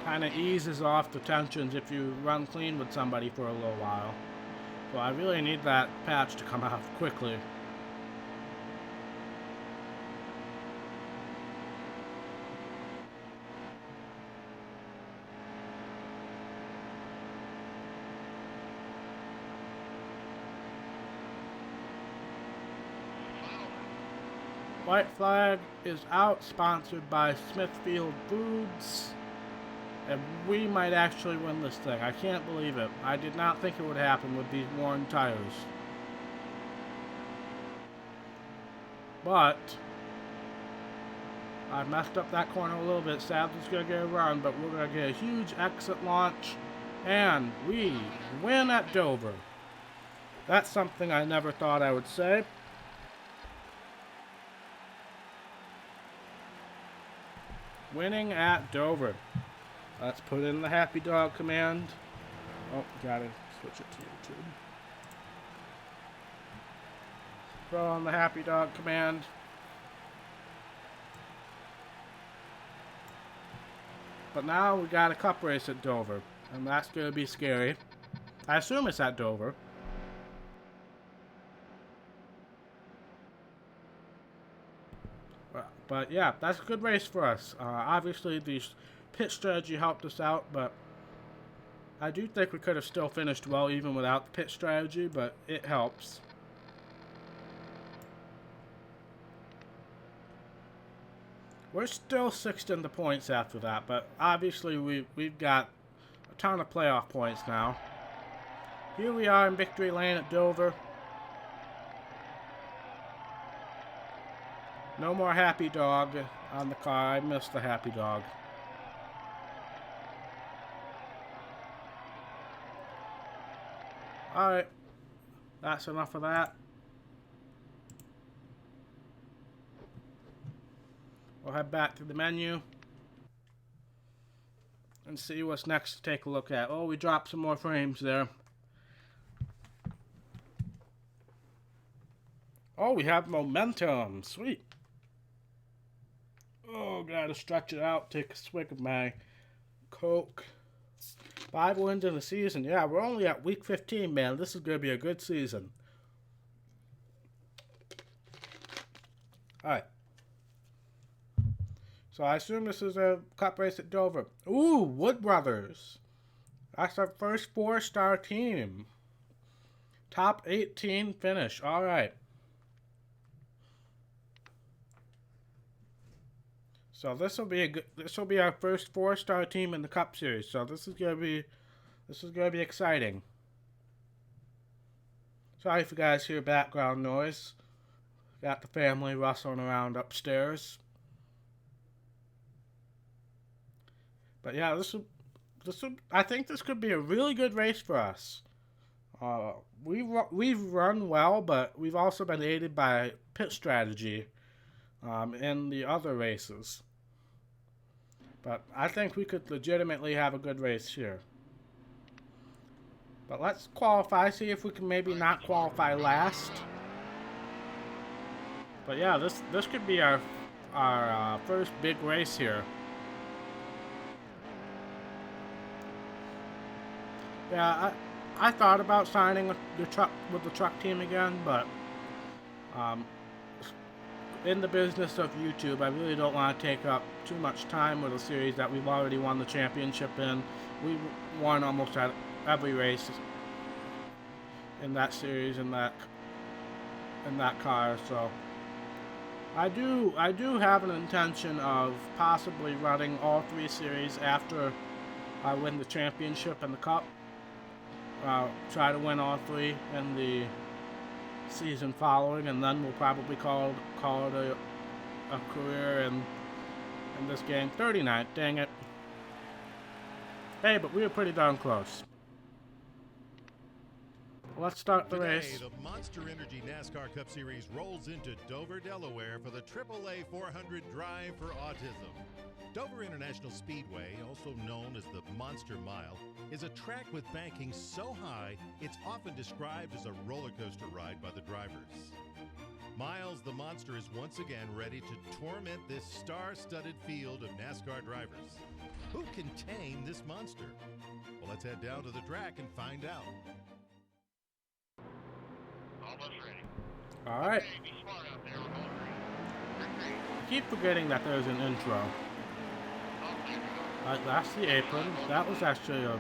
kind of eases off the tensions if you run clean with somebody for a little while. So I really need that patch to come out quickly. White flag is out, sponsored by Smithfield Foods. And we might actually win this thing. I can't believe it. I did not think it would happen with these worn tires. But I messed up that corner a little bit. Sadler's going to get a run, but we're going to get a huge exit launch. And we win at Dover. That's something I never thought I would say. Winning at Dover. Let's put in the happy dog command. Oh, gotta switch it to YouTube. Throw on the happy dog command. But now we got a cup race at Dover, and that's gonna be scary. I assume it's at Dover. But yeah, that's a good race for us. Obviously, the pit strategy helped us out, but I do think we could have still finished well even without the pit strategy, but it helps. We're still 6th in the points after that, but obviously we've got a ton of playoff points now. Here we are in victory lane at Dover. No more happy dog on the car. I missed the happy dog. Alright. That's enough of that. We'll head back to the menu and see what's next to take a look at. Oh, we dropped some more frames there. Oh, we have momentum. Sweet. Oh, gotta stretch it out. Take a swig of my Coke. 5 wins in the season. Yeah, we're only at week 15, man. This is gonna be a good season. Alright. So I assume this is a cup race at Dover. Ooh, Wood Brothers. That's our first 4-star team. Top 18 finish. Alright. So this will be our first 4-star team in the Cup Series. So this is gonna be exciting. Sorry if you guys hear background noise. Got the family rustling around upstairs. But yeah, I think this could be a really good race for us. We've run well, but we've also been aided by pit strategy in the other races. But I think we could legitimately have a good race here. But let's qualify, see if we can maybe not qualify last. But yeah, this could be our first big race here. Yeah, I thought about signing with the truck team again, but in the business of YouTube, I really don't want to take up too much time with a series that we've already won the championship in. We won almost at every race in that series in that car, so I do have an intention of possibly running all 3 series after I win the championship and the cup. Try to win all 3 in the season following, and then we'll probably call it a career in this game. 39th, dang it. Hey, but we were pretty darn close. Let's start the race. Today, the Monster Energy NASCAR Cup Series rolls into Dover, Delaware for the AAA 400 Drive for Autism. Dover International Speedway, also known as the Monster Mile, is a track with banking so high it's often described as a roller coaster ride by the drivers. Miles the Monster is once again ready to torment this star-studded field of NASCAR drivers. Who can tame this monster? Well, let's head down to the track and find out. Almost ready. All right. Okay, be smart out there. We're going green. I keep forgetting that there's an intro. That's the apron. That was actually a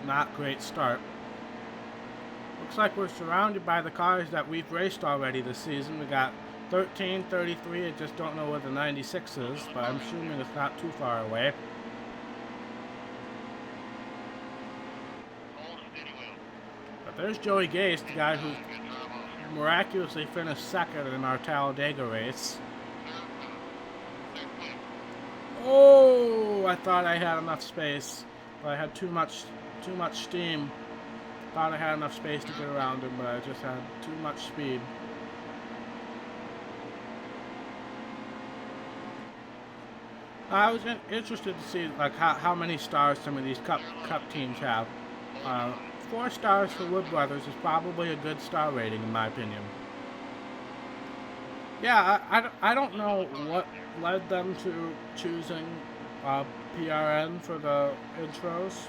not great start. Looks like we're surrounded by the cars that we've raced already this season. We got 13, 33. I just don't know where the 96 is, but I'm assuming it's not too far away. But there's Joey Gase, the guy who miraculously finished second in our Talladega race. Oh, I thought I had enough space, but I had too much steam. Thought I had enough space to get around him, but I just had too much speed. I was interested to see like how many stars some of these cup teams have. 4 stars for Wood Brothers is probably a good star rating in my opinion. Yeah, I don't know what led them to choosing PRN for the intros.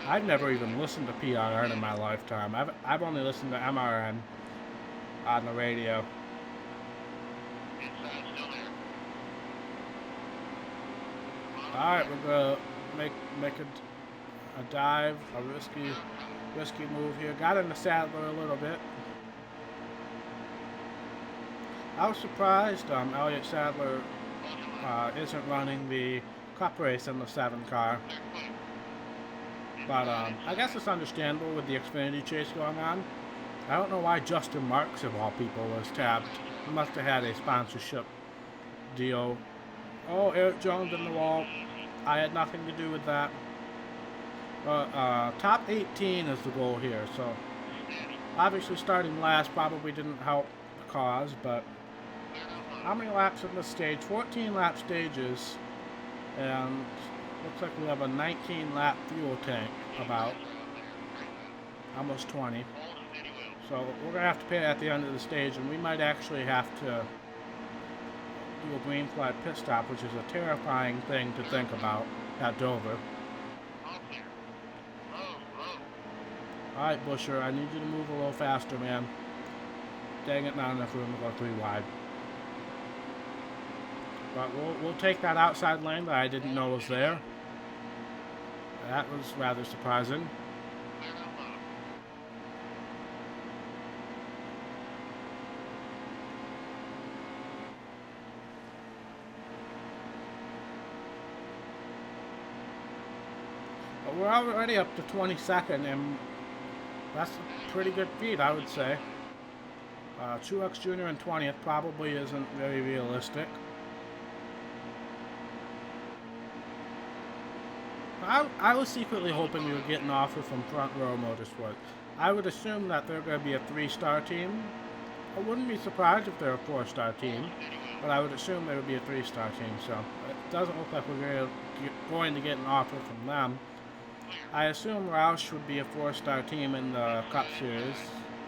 I've never even listened to PRN in my lifetime. I've only listened to MRN on the radio. Alright, we're gonna make a dive, a risky move here. Got in the saddler a little bit. I was surprised Elliott Sadler isn't running the Cup race in the 7 car. But I guess it's understandable with the Xfinity chase going on. I don't know why Justin Marks, of all people, was tabbed. He must have had a sponsorship deal. Oh, Eric Jones in the wall. I had nothing to do with that. Top 18 is the goal here, so obviously starting last probably didn't help the cause, but how many laps in this stage? 14 lap stages, and looks like we have a 19 lap fuel tank, about almost 20. So we're gonna have to pay at the end of the stage, and we might actually have to do a green flag pit stop, which is a terrifying thing to think about at Dover. Alright, Busher, I need you to move a little faster, man. Dang it, not enough room to go 3 wide. But we'll take that outside lane that I didn't know was there. That was rather surprising. But we're already up to 22nd, and that's a pretty good feat, I would say. Truex Jr. in 20th probably isn't very realistic. I was secretly hoping we would get an offer from Front Row Motorsport. I would assume that they're going to be a 3-star team. I wouldn't be surprised if they're a 4-star team, but I would assume they would be a 3-star team. So it doesn't look like we're going to get an offer from them. I assume Roush would be a 4-star team in the Cup Series.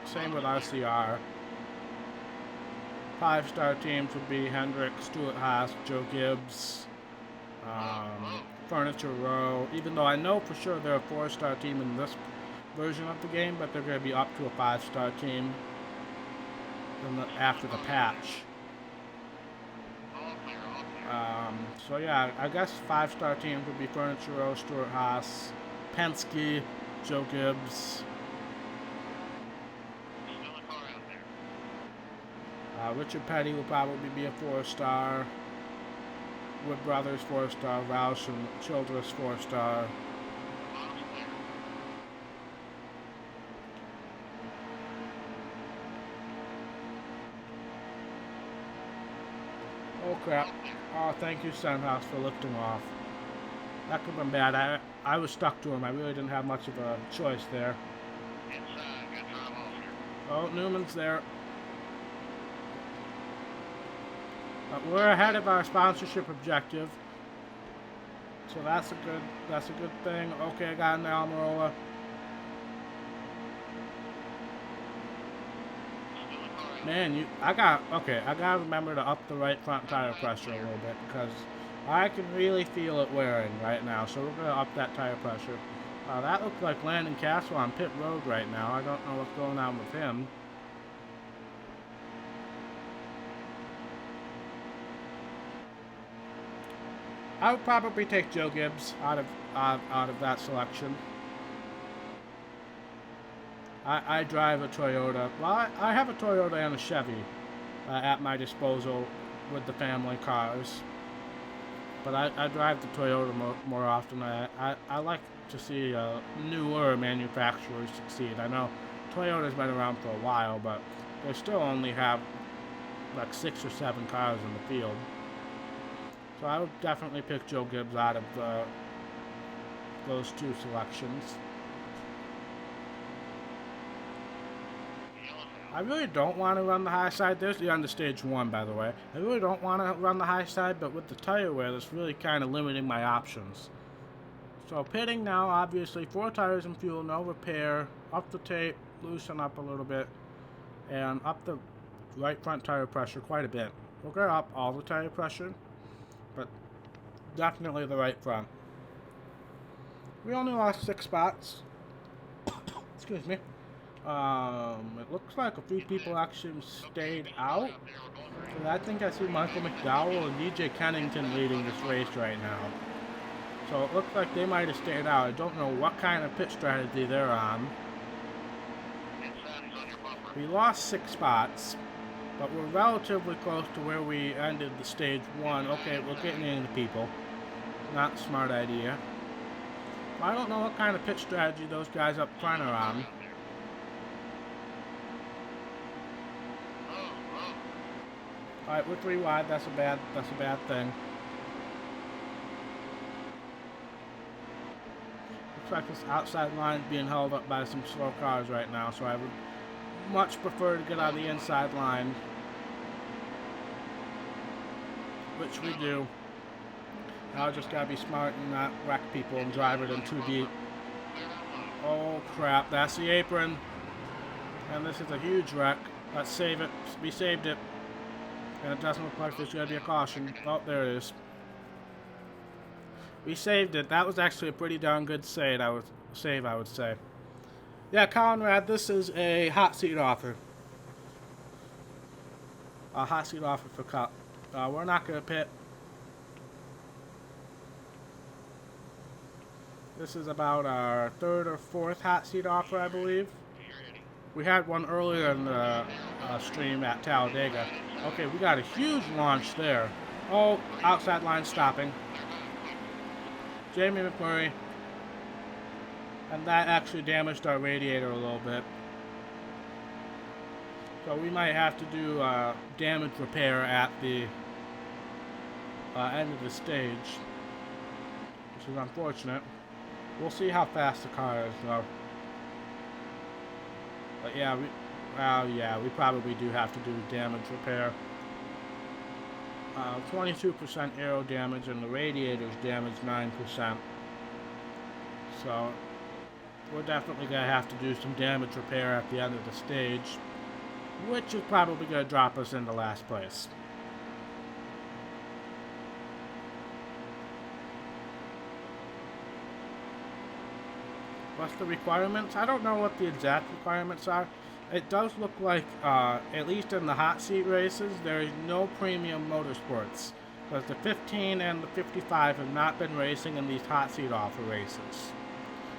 Same with RCR. 5-star teams would be Hendrick, Stuart Haas, Joe Gibbs, Furniture Row. Even though I know for sure they're a 4-star team in this version of the game, but they're going to be up to a 5-star team after the patch. So yeah, I guess 5-star teams would be Furniture Row, Stuart Haas, Penske, Joe Gibbs. Richard Petty will probably be a 4-star. Wood Brothers 4-star. Roush and Childress 4-star. Oh crap. Oh, thank you, Sunhouse, for lifting off. That could have been bad. I was stuck to him. I really didn't have much of a choice there. Oh, Newman's there. We're ahead of our sponsorship objective, so that's a good thing. Okay, I got an Almirola. Man, I gotta remember to up the right front tire pressure a little bit because I can really feel it wearing right now. So we're gonna up that tire pressure. That looks like Landon Castle on pit road right now. I don't know what's going on with him. I would probably take Joe Gibbs out of that selection. I drive a Toyota. Well, I have a Toyota and a Chevy at my disposal with the family cars. But I drive the Toyota more often. I like to see newer manufacturers succeed. I know Toyota's been around for a while, but they still only have like 6 or 7 cars in the field. So I would definitely pick Joe Gibbs out of those 2 selections. I really don't want to run the high side. There's the end of stage 1, by the way. I really don't want to run the high side, but with the tire wear, that's really kind of limiting my options. So pitting now, obviously, 4 tires and fuel, no repair. Up the tape, loosen up a little bit, and up the right front tire pressure quite a bit. We're going to up all the tire pressure, but definitely the right front. We only lost 6 spots. Excuse me. It looks like a few people actually stayed out. So I think I see Michael McDowell and DJ Kennington leading this race right now. So it looks like they might have stayed out. I don't know what kind of pit strategy they're on. We lost 6 spots. But we're relatively close to where we ended the stage 1. Okay, we're getting into people. Not a smart idea. I don't know what kind of pit strategy those guys up front are on. Alright, we're 3 wide. That's a bad thing. Looks like this outside line is being held up by some slow cars right now, so I would much prefer to get on the inside line, which we do. Now just gotta be smart and not wreck people and drive it in too deep. Oh crap, that's the apron. And this is a huge wreck. Let's save it. We saved it. And it doesn't look like there's gonna be a caution. Oh, there it is. We saved it. That was actually a pretty darn good save, I would say. Yeah, Conrad, this is a hot seat offer. A hot seat offer for Cup. We're not going to pit. This is about our 3rd or 4th hot seat offer, I believe. We had one earlier in the stream at Talladega. Okay, we got a huge launch there. Oh, outside line stopping. Jamie McMurray. And that actually damaged our radiator a little bit. So we might have to do damage repair at the end of the stage, which is unfortunate. We'll see how fast the car is, though. But yeah, we probably do have to do damage repair. 22% aero damage, and the radiator's damaged 9%. So we're definitely going to have to do some damage repair at the end of the stage, which is probably going to drop us into last place. What's the requirements? I don't know what the exact requirements are. It does look like, at least in the hot seat races, there is no premium motorsports, because the 15 and the 55 have not been racing in these hot seat offer races.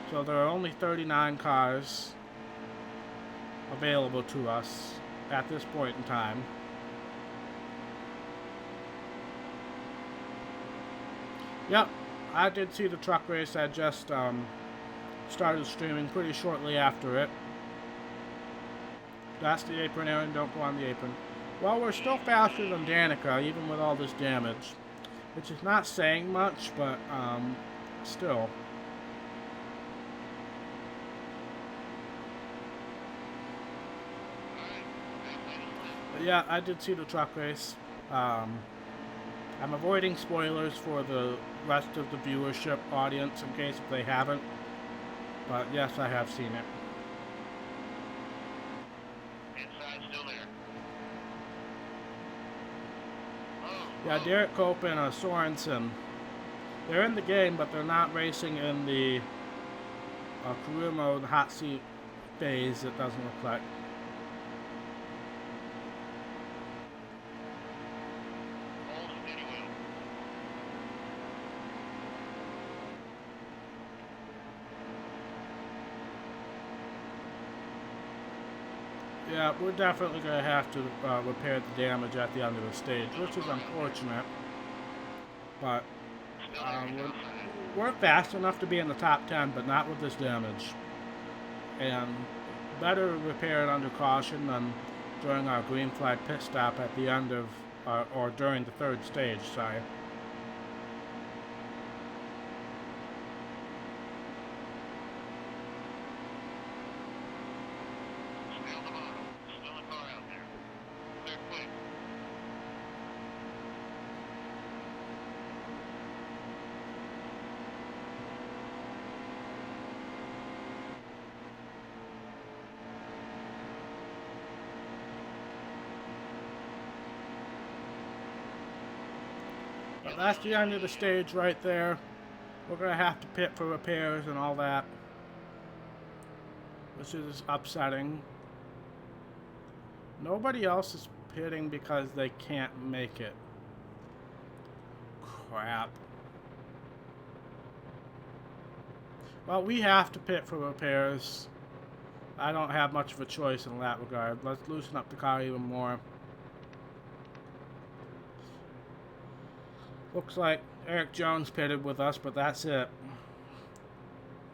So there are only 39 cars available to us at this point in time. Yep, I did see the truck race. I just started streaming pretty shortly after it. That's the apron, Aaron. Don't go on the apron. Well, we're still faster than Danica, even with all this damage, which is not saying much, but still. But yeah, I did see the truck race. I'm avoiding spoilers for the rest of the viewership audience in case if they haven't. But yes, I have seen it. Inside still there. Yeah, Derek Cope and Sorensen. They're in the game, but they're not racing in the career mode hot seat phase, it doesn't look like. Hold steady wheel. Yeah, we're definitely going to have to repair the damage at the end of the stage, which is unfortunate. But we're fast enough to be in the top 10, but not with this damage. And better repair it under caution than during our green flag pit stop at the end of, or during the third stage, sorry. Still the bottom. Still a car out there. Clear quick. But that's the end of the stage right there. We're going to have to pit for repairs and all that, which is upsetting. Nobody else is pitting because they can't make it. Crap. Well, we have to pit for repairs. I don't have much of a choice in that regard. Let's loosen up the car even more. Looks like Eric Jones pitted with us, but that's it.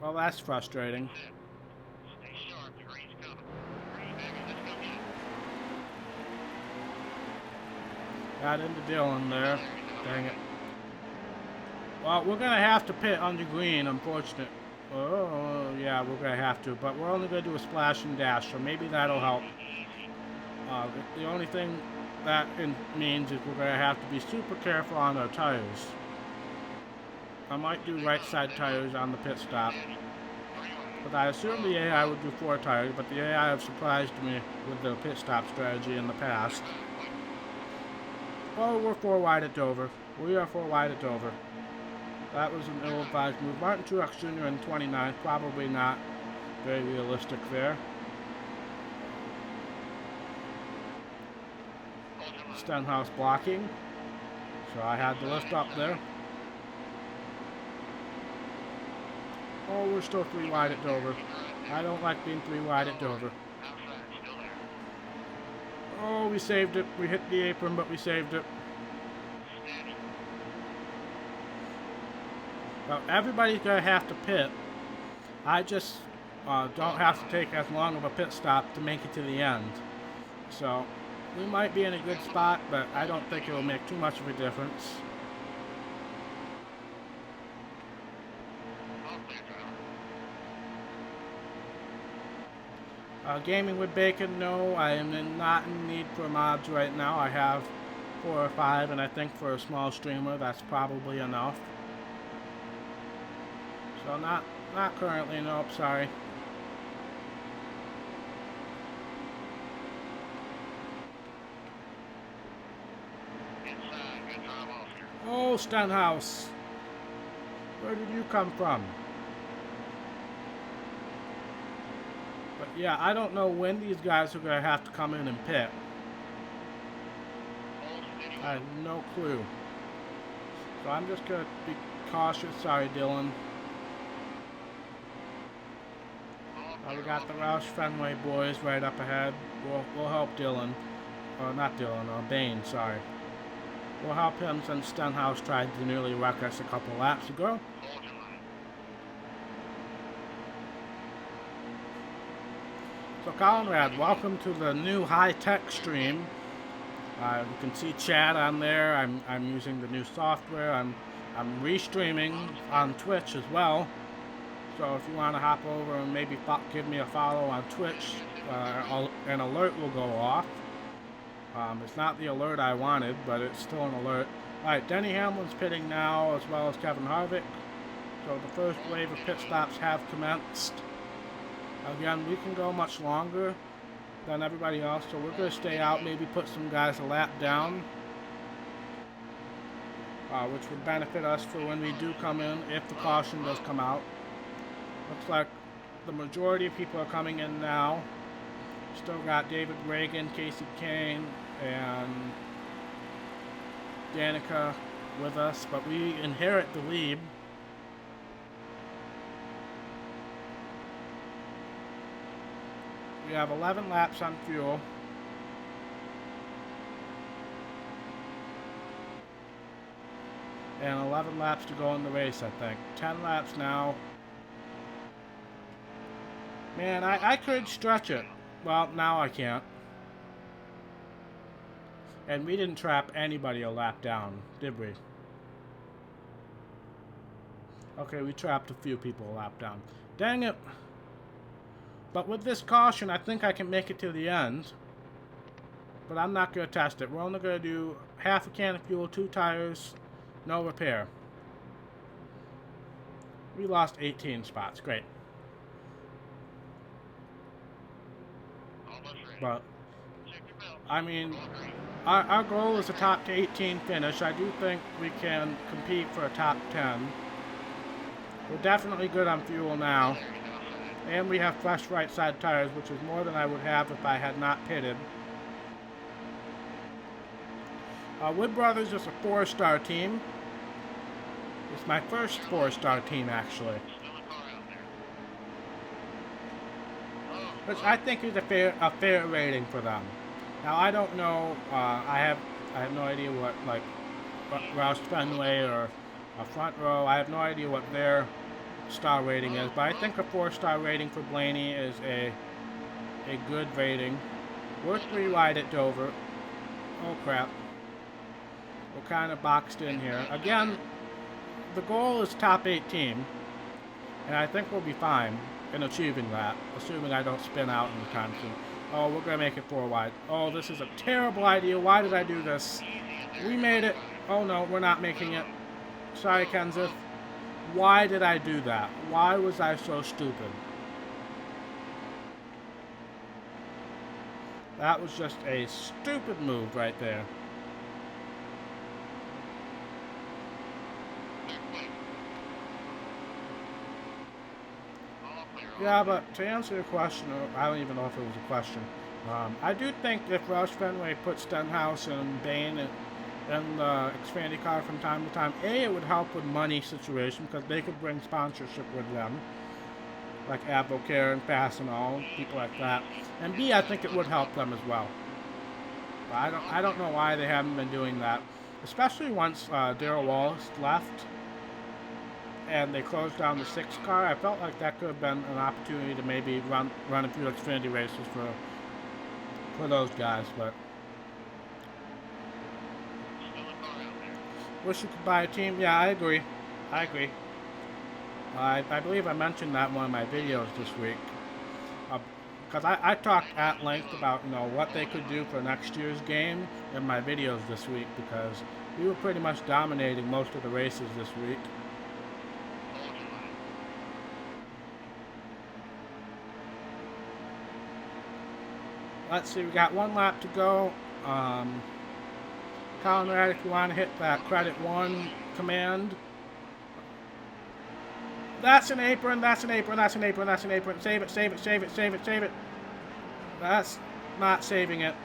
Well, that's frustrating. Stay sharp. The green's coming. Green, baby. Let's go get it. Got into Dylan there. Dang it. Well, we're going to have to pit under green, unfortunate. Oh, yeah, we're going to have to. But we're only going to do a splash and dash, so maybe that'll help. The only thing that means is we're going to have to be super careful on our tires. I might do right side tires on the pit stop. But I assume the AI would do 4 tires, but the AI have surprised me with their pit stop strategy in the past. Oh, we're 4 wide at Dover. We are 4 wide at Dover. That was an ill-advised move. Martin Truex Jr. in 29th, probably not very realistic there. Stenhouse blocking, so I had to lift up there. Oh, we're still 3 wide at Dover. I don't like being 3 wide at Dover. Oh, we saved it. We hit the apron, but we saved it. Well, everybody's going to have to pit. I just don't have to take as long of a pit stop to make it to the end. So we might be in a good spot, but I don't think it will make too much of a difference. All clear, driver. Gaming with Bacon, no, I am not in need for mods right now. I have 4 or 5, and I think for a small streamer, that's probably enough. So not currently, nope, sorry. Inside, good time off here. Oh, Stenhouse. Where did you come from? But yeah, I don't know when these guys are going to have to come in and pit. I have no clue. So I'm just going to be cautious. Sorry, Dylan. We got the Roush Fenway boys right up ahead. We'll help Dylan. Or not Dylan, Bane, sorry. We'll help him since Stenhouse tried to nearly wreck us a couple laps ago. So Conrad, welcome to the new high-tech stream. You can see chat on there. I'm using the new software. I'm restreaming on Twitch as well. So if you want to hop over and maybe give me a follow on Twitch, an alert will go off. It's not the alert I wanted, but it's still an alert. Alright, Denny Hamlin's pitting now, as well as Kevin Harvick. So the first wave of pit stops have commenced. Again, we can go much longer than everybody else, so we're going to stay out, maybe put some guys a lap down. Which would benefit us for when we do come in, if the caution does come out. Looks like the majority of people are coming in now. Still got David Reagan, Casey Kane, and Danica with us, but we inherit the lead. We have 11 laps on fuel. And 11 laps to go in the race, I think. 10 laps now. Man, I could stretch it. Well, now I can't. And we didn't trap anybody a lap down, did we? Okay, we trapped a few people a lap down. Dang it. But with this caution, I think I can make it to the end. But I'm not going to test it. We're only going to do half a can of fuel, 2 tires, no repair. We lost 18 spots. Great. But, I mean, our goal is a top 18 finish. I do think we can compete for a top 10. We're definitely good on fuel now. And we have fresh right side tires, which is more than I would have if I had not pitted. Wood Brothers is a 4-star team. It's my first 4-star team, actually. Which I think is a fair rating for them. Now I don't know. I have no idea what Roush Fenway or a Front Row. I have no idea what their star rating is, but I think a 4-star rating for Blaney is a good rating. We're 3 wide at Dover. Oh crap! We're kind of boxed in here again. The goal is top 18, and I think we'll be fine in achieving that, assuming I don't spin out in the time soon. Oh, we're going to make it 4 wide. Oh, this is a terrible idea. Why did I do this? We made it. Oh, no, we're not making it. Sorry, Kenseth. Why did I do that? Why was I so stupid? That was just a stupid move right there. Yeah, but to answer your question, I don't even know if it was a question. I do think if Roush Fenway put Stenhouse and Bane in the Xfinity car from time to time, A, it would help with money situation because they could bring sponsorship with them, like Advocare and Fastenal, people like that. And B, I think it would help them as well. But I don't know why they haven't been doing that, especially once Darrell Wallace left and they closed down the 6 car. I felt like that could have been an opportunity to maybe run a few Xfinity races for those guys, but wish you could buy a team. Yeah, I agree. I believe I mentioned that in one of my videos this week. because I talked at length about, what they could do for next year's game in my videos this week, because we were pretty much dominating most of the races this week. Let's see, we got 1 lap to go. Conrad, if you want to hit that credit 1 command. That's an apron, that's an apron, that's an apron, that's an apron. Save it, save it, save it, save it, save it. That's not saving it.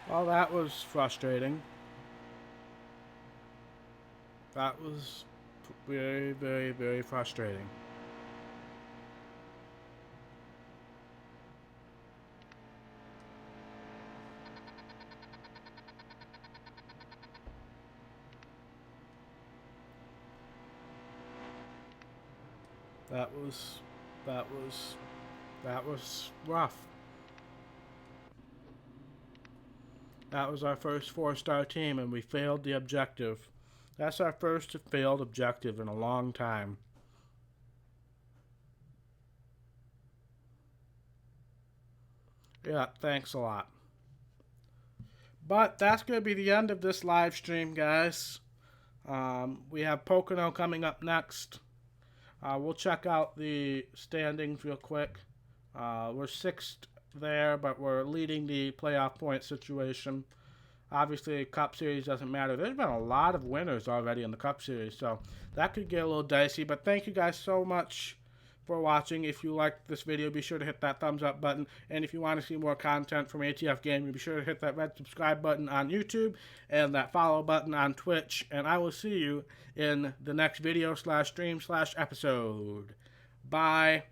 Well, that was frustrating. That was very, very, very frustrating. That was rough. That was our first 4-star team, and we failed the objective. That's our first failed objective in a long time. Yeah, thanks a lot. But that's going to be the end of this live stream, guys. We have Pocono coming up next. We'll check out the standings real quick. We're 6th there, but we're leading the playoff point situation. Obviously, Cup Series doesn't matter. There's been a lot of winners already in the Cup Series, so that could get a little dicey. But thank you guys so much for watching. If you liked this video, be sure to hit that thumbs up button. And if you want to see more content from ATF Gaming, be sure to hit that red subscribe button on YouTube and that follow button on Twitch. And I will see you in the next video /stream/episode. Bye.